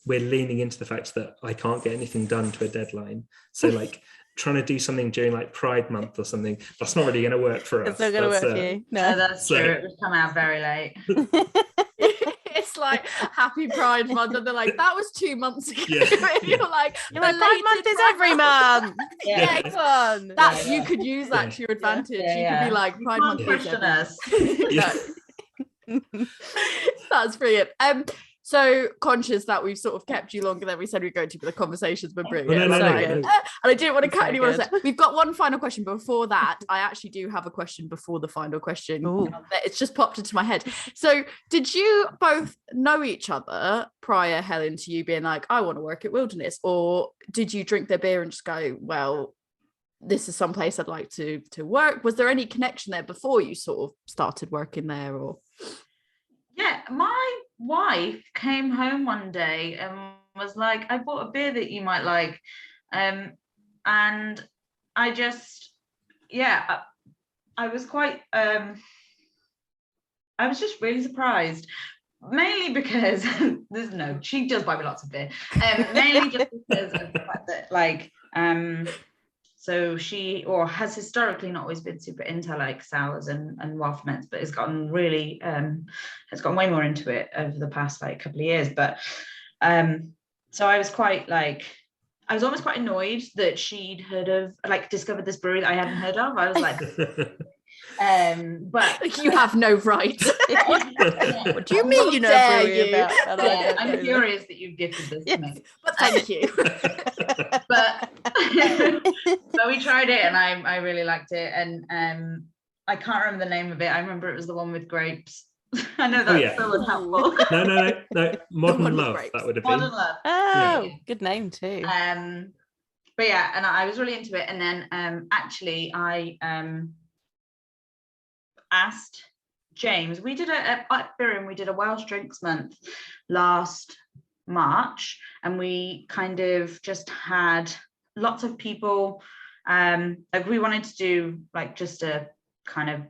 we're leaning into the fact that I can't get anything done to a deadline. So like trying to do something during like Pride Month or something, that's not really going to work for us. It's not going to work for you. No, No. that's true. It would come out very late. It's like Happy Pride Month, and they're like, that was 2 months ago. Yeah. You're like, Pride Month is every month. Yeah. Next one. That you could use that to your advantage. You could be like, Pride Month is Question every us. That's brilliant. So conscious that we've sort of kept you longer than we said we'd go to, but the conversations were brilliant. No. And I didn't want to cut Very anyone good. off. We've got one final question, but before that, I actually do have a question before the final question. Ooh. It's just popped into my head. So did you both know each other prior, Helen, to you being like, I want to work at Wilderness? Or did you drink their beer and just go, well, this is some place I'd like to work? Was there any connection there before you sort of started working there? Or Yeah, my wife came home one day and was like, I bought a beer that you might like. And I just, I was quite, I was just really surprised. Mainly because, she does buy me lots of beer. Mainly just because of the fact that, like, so she has historically not always been super into like sours and wild ferments, but has gotten way more into it over the past like couple of years. But so I was almost quite annoyed that she'd discovered this brewery that I hadn't heard of. I was like, but you have no right. What do you mean How you know dare brewery you? about? And I don't I'm know furious that you've gifted this to me. But thank you. But we tried it and I really liked it, and I can't remember the name of it. I remember it was the one with grapes. I know that's so unhelpful. No. Modern one with Love, grapes. that would have Modern been. Love. Oh, Yeah. good name too. But yeah, and I was really into it, and then actually I asked James. We did at Ep3, we did a Welsh Drinks Month last March, and we kind of just had lots of people. Like, we wanted to do like just a kind of,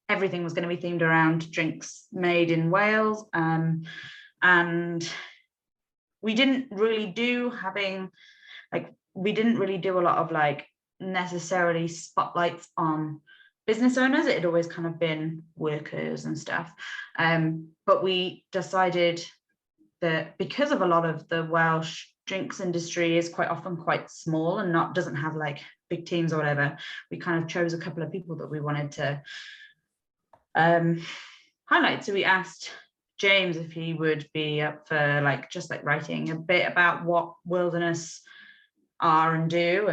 everything was going to be themed around drinks made in Wales, and we didn't really do a lot of like necessarily spotlights on business owners. It had always kind of been workers and stuff. But we decided that because of a lot of the Welsh drinks industry is quite often quite small and doesn't have like big teams or whatever, we kind of chose a couple of people that we wanted to highlight. So we asked James if he would be up for just writing a bit about what Wilderness are and do,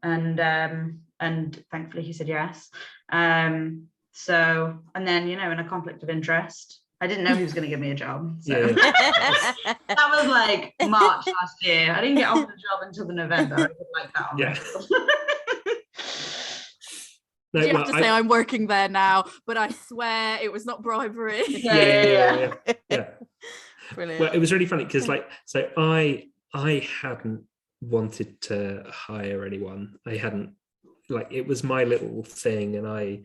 and thankfully he said yes. So, and then, in a conflict of interest, I didn't know he was going to give me a job. So Yeah. that was like March last year. I didn't get offered a job until the November. I would like that on record. No, You have to say I'm working there now, but I swear it was not bribery. Yeah. Brilliant. Well, it was really funny because so I hadn't wanted to hire anyone. I hadn't, it was my little thing and I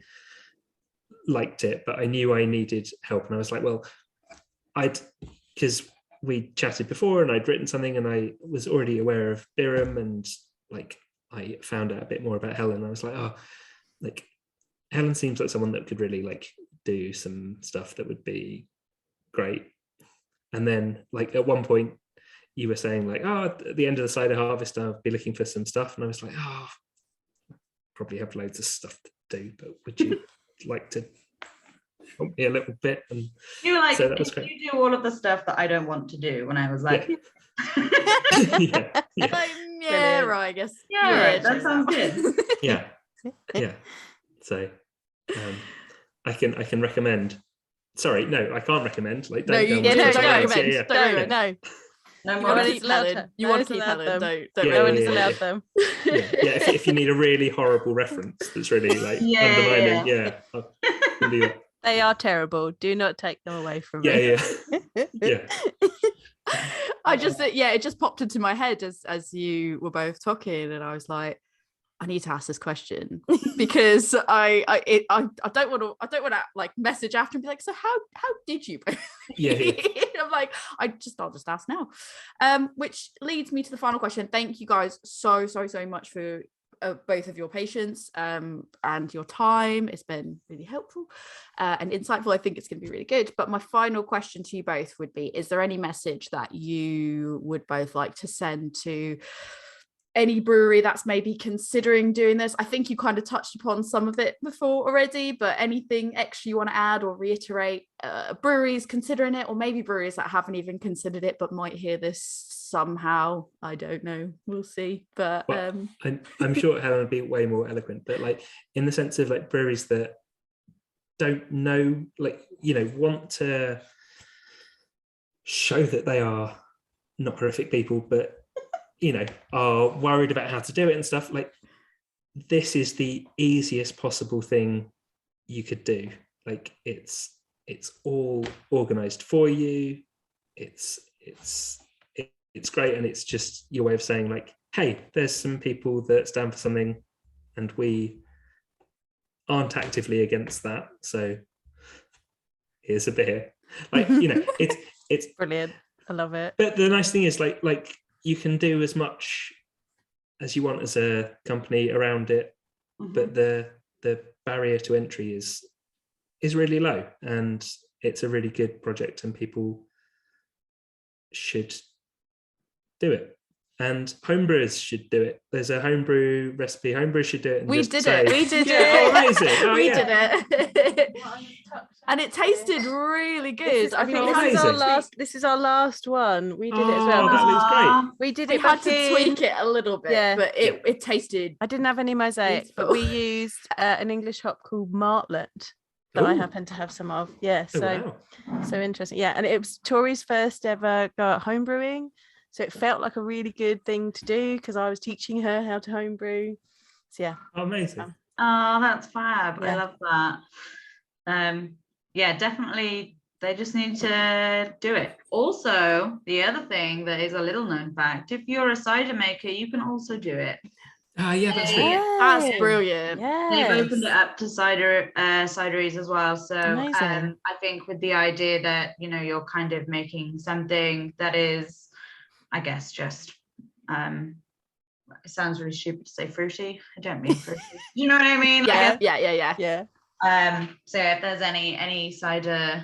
liked it, but I knew I needed help. And I was like, well, because we chatted before and I'd written something and I was already aware of Birham and I found out a bit more about Helen. I was like, oh, Helen seems like someone that could really do some stuff that would be great. And then at one point you were saying at the end of the cider harvest I'll be looking for some stuff, and I was like, oh, probably have loads of stuff to do, but would you like to help me a little bit? And you were like, so that was great. You do all of the stuff that I don't want to do. When I was like, yeah, right, I guess. Yeah, that sounds good. yeah. So I can recommend. Sorry, no, I can't recommend. Don't recommend. No No more. one is allowed to. You want to keep Helen. Don't. No one is allowed them. If you need a really horrible reference that's really undermining, I'll do that. They are terrible. Do not take them away from me. Yeah. I just it just popped into my head as you were both talking, and I was like, I need to ask this question because I don't want to message after and be like, so how did you both? I'm like, I'll just ask now. Which leads me to the final question. Thank you guys so much for both of your patience and your time. It's been really helpful and insightful. I think it's going to be really good. But my final question to you both would be, is there any message that you would both like to send to any brewery that's maybe considering doing this? I think you kind of touched upon some of it before already, but anything extra you want to add or reiterate? Breweries considering it, or maybe breweries that haven't even considered it but might hear this somehow. I don't know, we'll see. But I'm sure Helen would be way more eloquent, but in the sense of breweries that don't know, want to show that they are not horrific people, but are worried about how to do it and stuff, this is the easiest possible thing you could do. It's all organized for you. It's great, and it's just your way of saying hey, there's some people that stand for something and we aren't actively against that, so here's a beer. It's brilliant. I love it. But the nice thing is you can do as much as you want as a company around it, but the barrier to entry is really low, and it's a really good project, and people should do it. And homebrewers should do it. There's a homebrew recipe. Homebrewers should do it. We did it. Oh, amazing. Oh, we did it. And it tasted really good. I think this is our last one. We did it as well. That was great. We did We it. had to tweak it a little bit, but it tasted. I didn't have any mosaic, but we used an English hop called Martlet that I happen to have some of. Yeah, so interesting. Yeah, and it was Tori's first ever go at homebrewing, so it felt like a really good thing to do because I was teaching her how to homebrew. So yeah, amazing. Oh, that's fab. I love that. Definitely. They just need to do it. Also, the other thing that is a little known fact, if you're a cider maker, you can also do it. That's really That's brilliant. They've opened it up to cideries as well. So I think with the idea that, you're kind of making something that is, I guess, just it sounds really stupid to say fruity. I don't mean fruity. You know what I mean? Yeah. So if there's any cider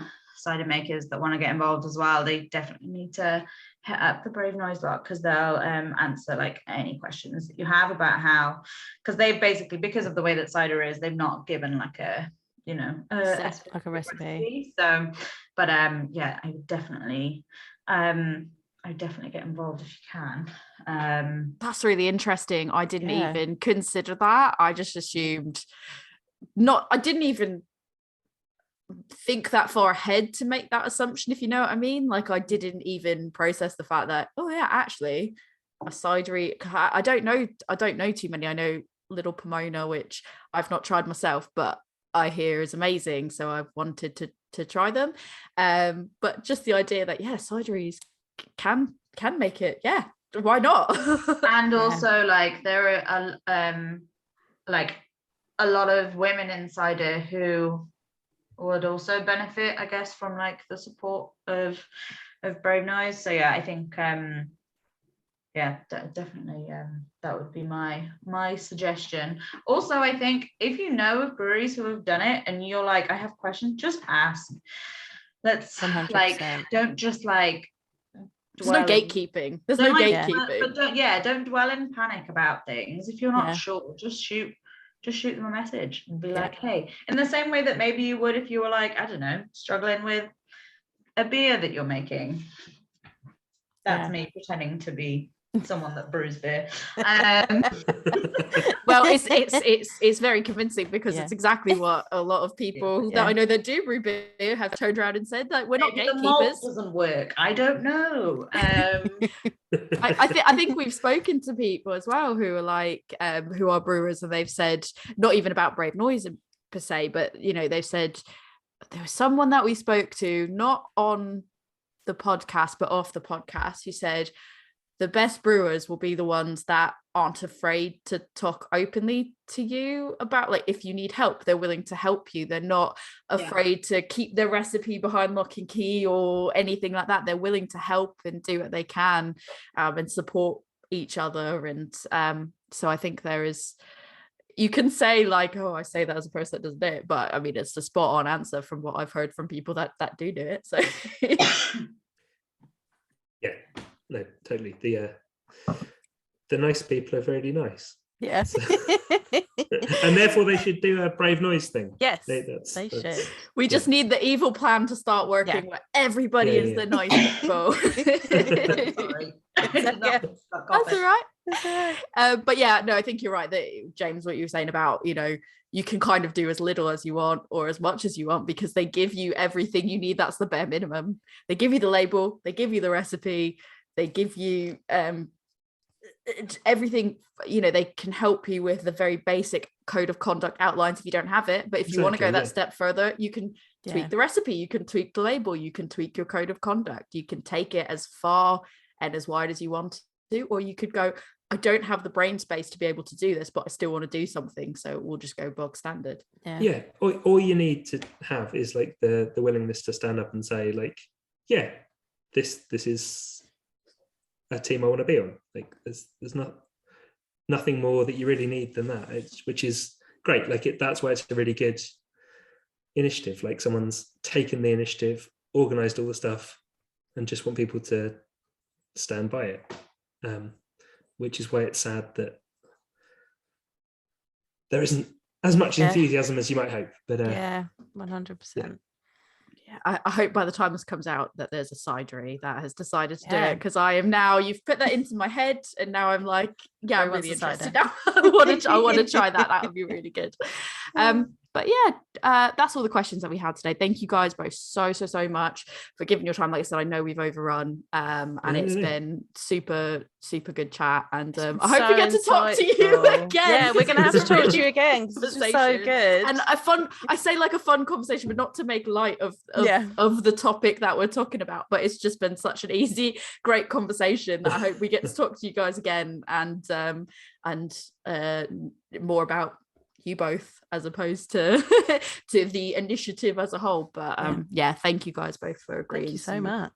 makers that want to get involved as well, they definitely need to hit up the Brave Noise lot, because they'll answer like any questions that you have about how, because they've basically, because of the way that cider is, they've not given like a like a recipe. So, but yeah, I would definitely get involved if you can. That's really interesting. I didn't Yeah. even consider that. I just assumed I didn't even think that far ahead to make that assumption, if you know what I mean. Like, I didn't even process the fact that, oh yeah, actually a cidery, I don't know too many. I know Little Pomona, which I've not tried myself, but I hear is amazing, so I've wanted to try them. But just the idea that cideries can make it, why not? And also, like, there are like a lot of women in cider who would also benefit, I guess, from like the support of Brave Noise. So yeah, I think definitely that would be my suggestion. Also, I think if you know of breweries who have done it and you're like, I have questions, just ask. Let's 100%. like, don't just like There's no gatekeeping. There's no gatekeeping. But don't dwell in panic about things. If you're not sure, just shoot them a message and be like, hey, in the same way that maybe you would if you were like, I don't know, struggling with a beer that you're making. That's me pretending to be someone that brews beer. Well, it's very convincing, because it's exactly what a lot of people that I know that do brew beer have turned around and said, that we're not gatekeepers. The malt doesn't work. I don't know. I think we've spoken to people as well who are like who are brewers, and they've said, not even about Brave Noise per se, but they've said there was someone that we spoke to, not on the podcast but off the podcast, who said the best brewers will be the ones that aren't afraid to talk openly to you about, like, if you need help, they're willing to help you. They're not afraid to keep their recipe behind lock and key or anything like that. They're willing to help and do what they can and support each other. And so I think there is, you can say like, oh, I say that as a person that doesn't do it, but I mean, it's the spot on answer from what I've heard from people that do it. So yeah, no, totally. The nice people are really nice. Yes. And therefore they should do a Brave Noise thing. Yes, they should. We just need the evil plan to start working where everybody is the nice people. That's all right. But yeah, no, I think you're right, that James, what you were saying about, you can kind of do as little as you want or as much as you want, because they give you everything you need. That's the bare minimum. They give you the label, they give you the recipe, they give you everything. They can help you with the very basic code of conduct outlines if you don't have it, but if you want to go that step further, you can tweak the recipe, you can tweak the label, you can tweak your code of conduct, you can take it as far and as wide as you want to, or you could go, I don't have the brain space to be able to do this, but I still want to do something, so we'll just go bog standard. All you need to have is like the willingness to stand up and say like, this is a team I want to be on. Like there's nothing more that you really need than that, which is great. Like that's why it's a really good initiative. Like someone's taken the initiative, organized all the stuff, and just want people to stand by it. Which is why it's sad that there isn't as much enthusiasm as you might hope. But 100%. I hope by the time this comes out that there's a cidery that has decided to do it, because I am now, you've put that into my head, and now I'm like, I'm really interested now. I want to try that. That would be really good. But that's all the questions that we had today. Thank you guys both so much for giving your time. Like I said, I know we've overrun, and it's been super good chat, and I hope we get to talk to you again. Yeah, we're gonna have to talk to you again, because it's so good and a fun conversation, but not to make light of the topic that we're talking about, but it's just been such an easy, great conversation that I hope we get to talk to you guys again, and more about you both as opposed to to the initiative as a whole. But thank you guys both for agreeing. Thank you so much.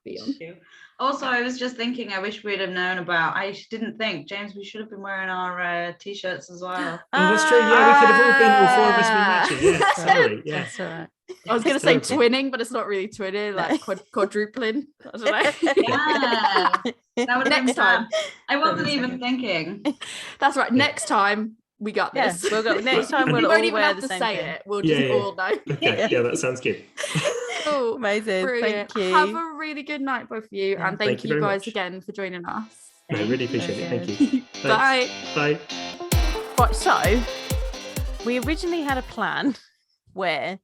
Also, I was just thinking, I wish we'd have known about. I didn't think, James, we should have been wearing our t-shirts as well. Oh, that's true. Yeah, we could have all been, all four of us been matching. Yeah, sorry. Yeah, That's all right. I was going to say Terrible. twinning, but it's not really twinning, like quadrupling. I don't know. Yeah, that would have been Next time. fun. I wasn't That was even so good. thinking. That's right. Next time we got Yeah, this. we'll go next time. And We'll we all won't even wear have the to same say thing. it. We'll just all know. Okay, yeah, that sounds good. Cool. Amazing. Brilliant. Thank you. Have a really good night, both of you, Yeah. and thank Thank you you very guys much. again for joining us. No, really appreciate it. Thank Very you. Bye. Bye. Right, so we originally had a plan where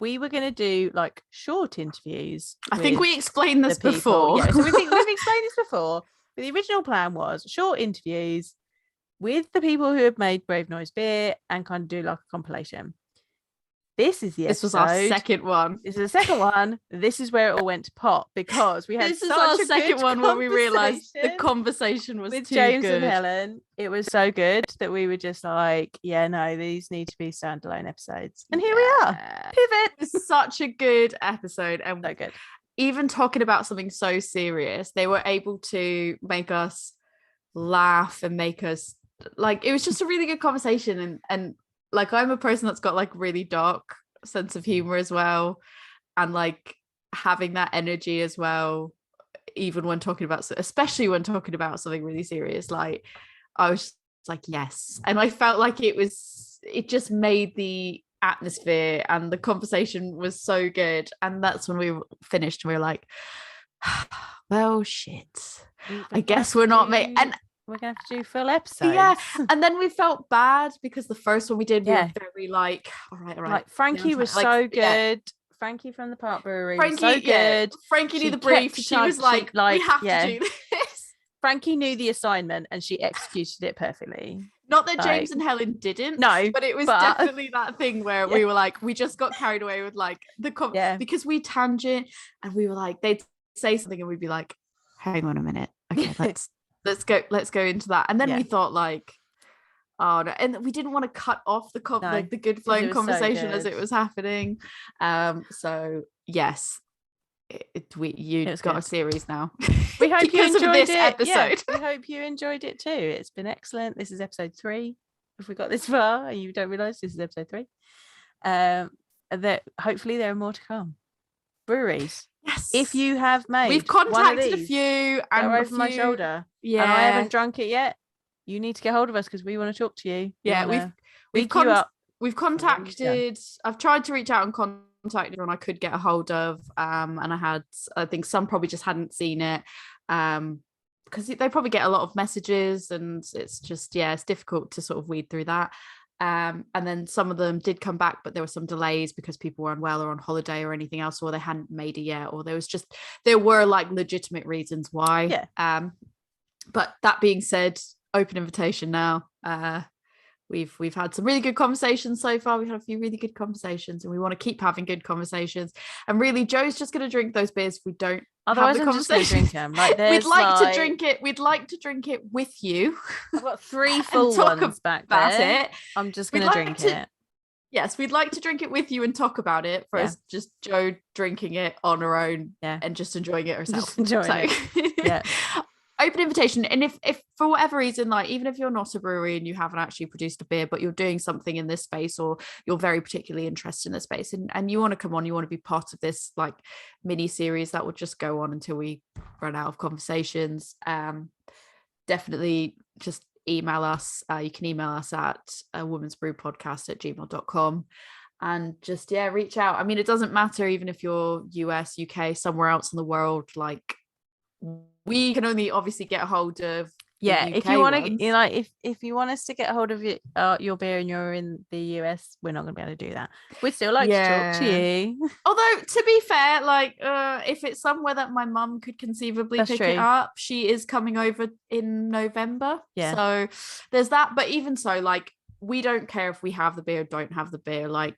we were going to do like short interviews. I think with we explained this the people. before. Yeah, so we've explained this before. But the original plan was short interviews with the people who have made Brave Noise beer and kind of do like a compilation. This is the This was episode. our second one. This is the second one. This is where it all went to pot because we had This is such our a second good one where we realised the conversation conversation was with too James good. and Helen. It was so good that we were just like, yeah, no, these need to be standalone episodes. And here we are. Pivot. It was such a good episode, and So good. even talking about something so serious, they were able to make us laugh and make us like, it was just a really good conversation. And like, I'm a person that's got like really dark sense of humor as well, and like having that energy as well, even when talking about, especially when talking about something really serious, like I was just like, yes. And I felt like it just made the atmosphere, and the conversation was so good. And that's when we finished and we were like, well, shit, I guess we're not making, and we're gonna have to do full episodes. yeah. And then we felt bad because the first one we did, we Yeah. were very like, all right. Like Frankie was like, so good. yeah. Frankie from the Park Brewery Frankie, was so good. yeah, Frankie She knew the brief. kept She was like, we have yeah. to do this. Frankie knew the assignment and she executed it perfectly. Not that Like, James and Helen didn't. no, but it was but- definitely that thing where we were like, we just got carried away with like Yeah. because we tangent, and we were like, they'd say something and we'd be like, hang on a minute. Okay, let's go into that. And then Yeah. we thought like, oh no, and we didn't want to cut off the good flowing was so conversation as good. it was happening. So yes, you was got a good. series now. We hope you because of enjoyed this it. episode. Yeah, we hope you enjoyed it too. It's been excellent. This is episode 3. If we got this far and you don't realise, this is episode 3. That hopefully there are more to come. Breweries. Yes. If you have made We've one of contacted a these few that and are a over my few- shoulder, Yeah. and I haven't drunk it yet, you need to get hold of us because we want to talk to you. Yeah, we've we've you up. We've contacted, I've tried to reach out and contact everyone I could get a hold of, and I think some probably just hadn't seen it, because they probably get a lot of messages, and it's just, yeah, it's difficult to sort of weed through that. And then some of them did come back, but there were some delays because people were unwell or on holiday or anything else, or they hadn't made it yet, or there were like legitimate reasons why. Yeah. But that being said, open invitation now. We've had some really good conversations so far. We've had a few really good conversations, and we want to keep having good conversations. And really, Joe's just going to drink those beers if we don't. Otherwise, have the I'm just going to drink them. Like, we'd like to drink it. We'd like to drink it with you. I've got 3 full talk ones back about there. it. I'm just We'd going to like drink to- it. Yes, we'd like to drink it with you and talk about it. For Yeah. us, just Joe drinking it on her own, Yeah. and just enjoying it herself. Just enjoying it. Yeah. Open invitation. And if for whatever reason, like, even if you're not a brewery and you haven't actually produced a beer, but you're doing something in this space, or you're very particularly interested in this space, and you want to come on, you want to be part of this like mini series that will just go on until we run out of conversations, definitely just email us. You can email us at womansbrewpodcast@gmail.com, and just reach out. I mean, it doesn't matter even if you're US, UK, somewhere else in the world. Like, we can only obviously get a hold of If you want to, if you want us to get a hold of your beer and you're in the US, we're not going to be able to do that. We'd still like to talk to you. Although, to be fair, like, if it's somewhere that my mum could conceivably That's pick true. it up, she is coming over in November. Yeah. So there's that. But even so, like, we don't care if we have the beer or don't have the beer. Like,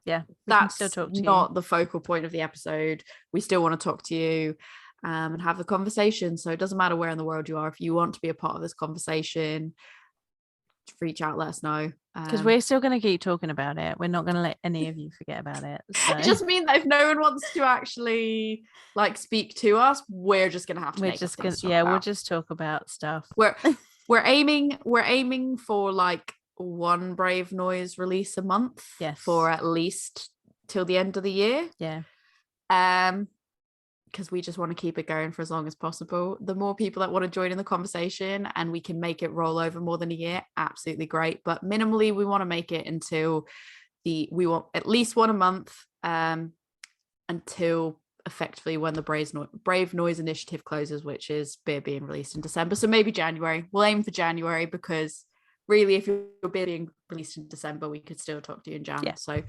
We can that's still talk to you. not the focal point of the episode. We still want to talk to you. And have the conversation. So it doesn't matter where in the world you are. If you want to be a part of this conversation, reach out, let us know. Because we're still going to keep talking about it. We're not going to let any of you forget about it. So. It just means that if no one wants to actually like speak to us, we're just going to have to. We're make just going to we'll just talk about stuff. We're aiming for like one Brave Noise release a month. Yes. For at least till the end of the year. Yeah. Because we just want to keep it going for as long as possible. The more people that want to join in the conversation and we can make it roll over more than a year, absolutely great. But minimally, we want to make it until we want at least one a month, until effectively when the Brave Noise initiative closes, which is beer being released in December. So maybe January. We'll aim for January, because really, if your beer being released in December, we could still talk to you in Jan. Yeah. So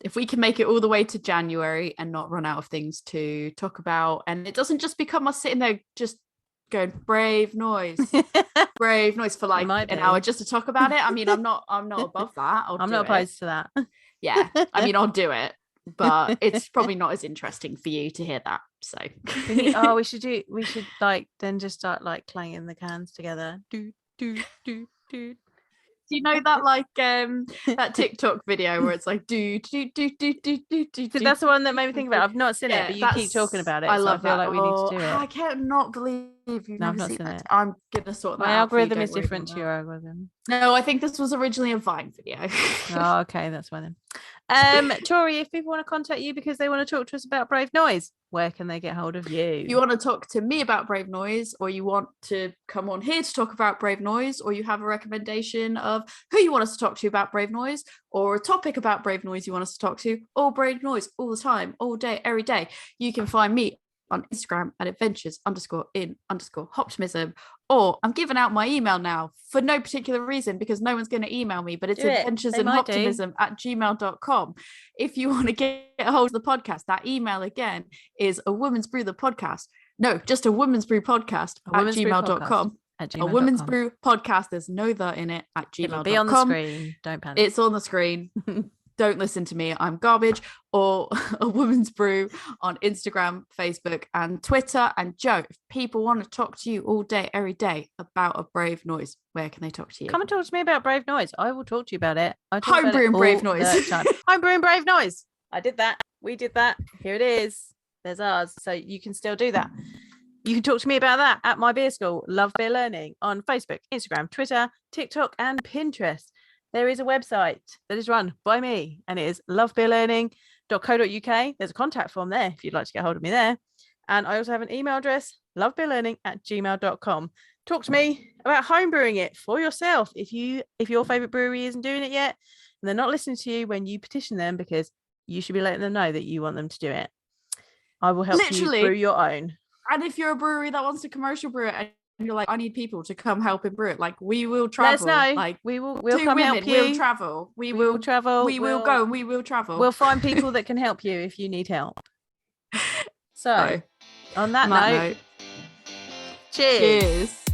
if we can make it all the way to January and not run out of things to talk about, and it doesn't just become us sitting there just going Brave Noise for like an hour just to talk about it. I mean, I'm not above that. I'm not opposed to that. Yeah, I mean, I'll do it, but it's probably not as interesting for you to hear that. So we should like then just start like clanging the cans together. Do do do do. Do you know that like that TikTok video where it's like do. That's the one that made me think about it. I've not seen it, but you keep talking about it. I love so I feel that. like we need to do it. I cannot believe you've never not seen seen it. it. I'm gonna sort that My out. algorithm is different to your algorithm. No, I think this was originally a Vine video. Oh, okay, that's why then. Tori, if people want to contact you because they want to talk to us about Brave Noise, where can they get hold of you? If you want to talk to me about Brave Noise, or you want to come on here to talk about Brave Noise, or you have a recommendation of who you want us to talk to about Brave Noise, or a topic about Brave Noise you want us to talk to, or Brave Noise all the time, all day, every day, you can find me on Instagram at adventures_in_optimism, or I'm giving out my email now for no particular reason because no one's going to email me, but it's adventuresinoptimism@gmail.com. If you want to get a hold of the podcast, that email again is a woman's brew the podcast. No, just a woman's brew podcast at gmail.com. A woman's brew podcast, there's no that in it, at gmail.com. It'll be on the screen, don't panic. It's on the screen. Don't listen to me, I'm garbage. Or a woman's brew on Instagram, Facebook, and Twitter. And Joe, if people want to talk to you all day, every day about a Brave Noise, where can they talk to you? Come and talk to me about Brave Noise. I will talk to you about it. Homebrewing Brave Noise. Homebrewing Brave Noise. I did that. We did that. Here it is. There's ours. So you can still do that. You can talk to me about that at my beer school, Love Beer Learning, on Facebook, Instagram, Twitter, TikTok, and Pinterest. There is a website that is run by me, and it is lovebeerlearning.co.uk. There's a contact form there if you'd like to get hold of me there. And I also have an email address, lovebeerlearning@gmail.com. Talk to me about homebrewing it for yourself. If your favorite brewery isn't doing it yet, and they're not listening to you when you petition them, because you should be letting them know that you want them to do it. I will help you brew your own. And if you're a brewery that wants to commercial brew it, and you're like, I need people to come help and brew it, like, we will travel. Let us know. Like, we'll come help you. We'll travel. We will travel. We will go and we will travel. We'll find people that can help you if you need help. So, on that note, cheers.